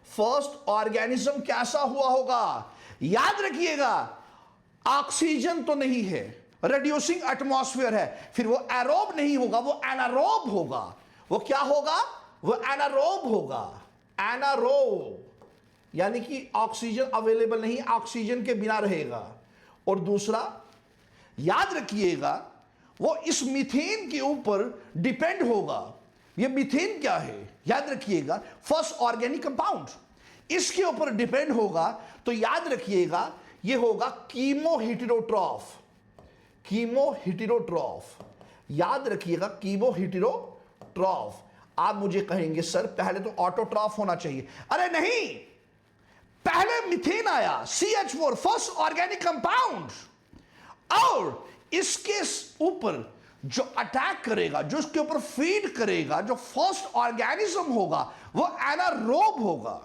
फर्स्ट ऑर्गेनिज्म कैसा हुआ होगा? याद रखिएगा, ऑक्सीजन तो नहीं है, रिड्यूसिंग एटमॉस्फेयर है, फिर वो एरोब नहीं होगा, वो एनारोब होगा। वो क्या होगा? वो एनारोब होगा। एनारोब यानी कि ऑक्सीजन अवेलेबल नहीं, ऑक्सीजन के बिना रहेगा। और दूसरा, याद रखिएगा वो इस मीथेन के ऊपर डिपेंड होगा। ये मीथेन क्या है, याद रखिएगा फर्स्ट ऑर्गेनिक कंपाउंड, इसके ऊपर डिपेंड होगा। तो याद रखिएगा ये होगा कीमो हेटेरोट्रॉफ, कीमो हेटेरोट्रॉफ, याद रखिएगा कीमो हेटेरोट्रॉफ। आप मुझे कहेंगे सर पहले तो ऑटोट्रॉफ होना चाहिए। अरे नहीं, पहले मीथेन आया CH4 फर्स्ट ऑर्गेनिक कंपाउंड, और इसके ऊपर जो अटैक करेगा, जो इसके ऊपर फीड करेगा, जो फर्स्ट ऑर्गेनिज्म होगा वो एनारोब होगा,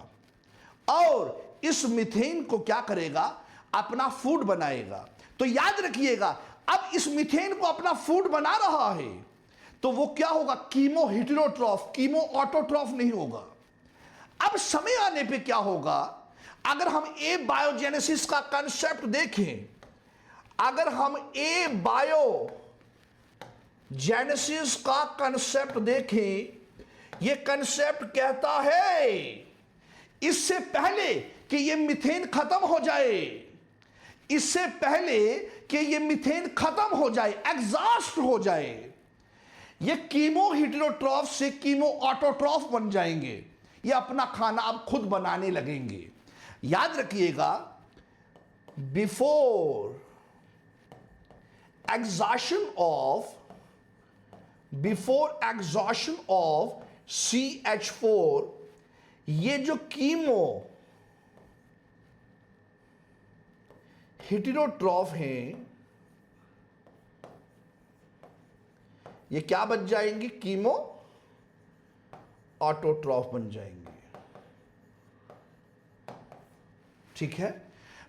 और इस मीथेन को क्या करेगा, अपना फूड बनाएगा। तो याद रखिएगा अब इस मीथेन को अपना फूड बना रहा है तो वो क्या होगा, कीमो हेटेरोट्रॉफ, कीमो ऑटोट्रॉफ नहीं होगा। अब समय आने पे क्या होगा, अगर हम ए बायोजेनेसिस का कंसेप्ट देखें, अगर हम ए बायोजेनेसिस का कंसेप्ट देखें, ये कंसेप्ट कहता है इससे पहले कि ये मीथेन खत्म हो जाए, इससे पहले कि ये मीथेन खत्म हो जाए, एग्जॉस्ट हो जाए, ये कीमो हेटेरोट्रॉफ से कीमो ऑटोट्रॉफ बन जाएंगे, ये अपना खाना अब खुद बनाने लगेंगे। याद रखिएगा बिफोर एग्जॉशन ऑफ CH4, ये जो कीमो हेटेरोट्रॉफ हैं ये क्या बन जाएंगे, कीमो ऑटोट्रॉफ बन जाएंगे। ठीक है,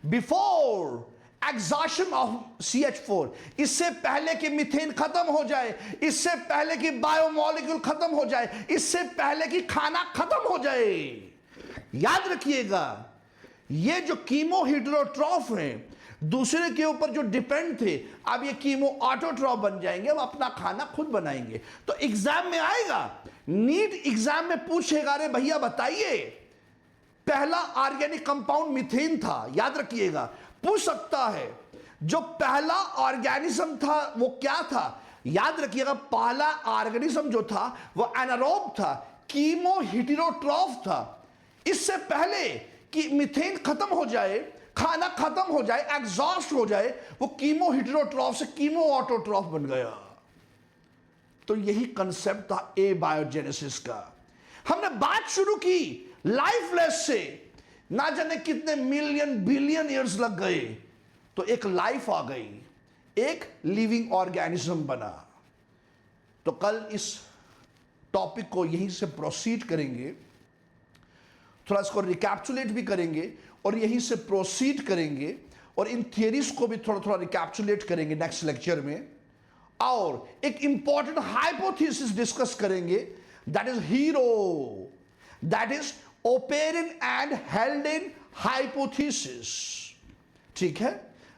बिफोर एग्जॉशन ऑफ CH4, इससे पहले कि मीथेन खत्म हो जाए, इससे पहले कि बायोमोलिक्यूल खत्म हो जाए, इससे पहले कि खाना खत्म हो जाए, याद रखिएगा ये जो कीमो हेटेरोट्रॉफ हैं दूसरे के ऊपर जो डिपेंड थे, अब ये कीमो ऑटोट्रॉफ बन जाएंगे, अब अपना खाना खुद बनाएंगे। तो एग्जाम में आएगा, नीट एग्जाम में पूछेगा, अरे भैया बताइए पहला ऑर्गेनिक कंपाउंड मीथेन था, याद रखिएगा पूछ सकता है जो पहला ऑर्गेनिज्म था वो क्या था, याद रखिएगा पहला ऑर्गेनिज्म जो था वो एनारोब था, कीमो हेटेरोट्रॉफ था। इससे पहले कि मीथेन खत्म हो जाए, खाना खत्म हो जाए, एग्जॉस्ट हो जाए, वो कीमो हेटेरोट्रॉफ से कीमो ऑटोट्रॉफ बन गया। तो यही कंसेप्ट था ए बायोजेनेसिस का। हमने बात शुरू की लाइफलेस से, ना जाने कितने मिलियन बिलियन ईयर्स लग गए तो एक लाइफ आ गई, एक लिविंग ऑर्गेनिज्म बना। तो कल इस टॉपिक को यहीं से प्रोसीड करेंगे, थोड़ा इसको रिकैप्चुलेट भी करेंगे और यहीं से प्रोसीड करेंगे, और इन थियरीज को भी थोड़ा थोड़ा रिकैप्चुलेट करेंगे नेक्स्ट लेक्चर में, और एक इंपॉर्टेंट हाइपोथेसिस डिस्कस करेंगे, that is hero, that is Oparin and हेल्डेन hypothesis. ठीक है,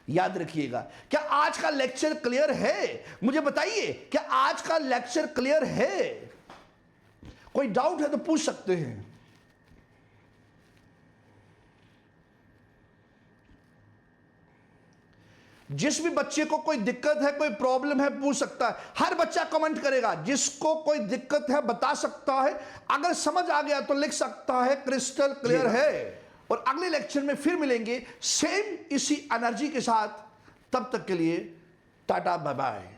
याद रखिएगा। क्या आज का लेक्चर क्लियर है, मुझे बताइए क्या आज का लेक्चर क्लियर है? कोई डाउट है तो पूछ सकते हैं। जिस भी बच्चे को कोई दिक्कत है, कोई प्रॉब्लम है, पूछ सकता है। हर बच्चा कमेंट करेगा, जिसको कोई दिक्कत है बता सकता है, अगर समझ आ गया तो लिख सकता है क्रिस्टल क्लियर है। और अगले लेक्चर में फिर मिलेंगे सेम इसी एनर्जी के साथ, तब तक के लिए टाटा बाय बाय।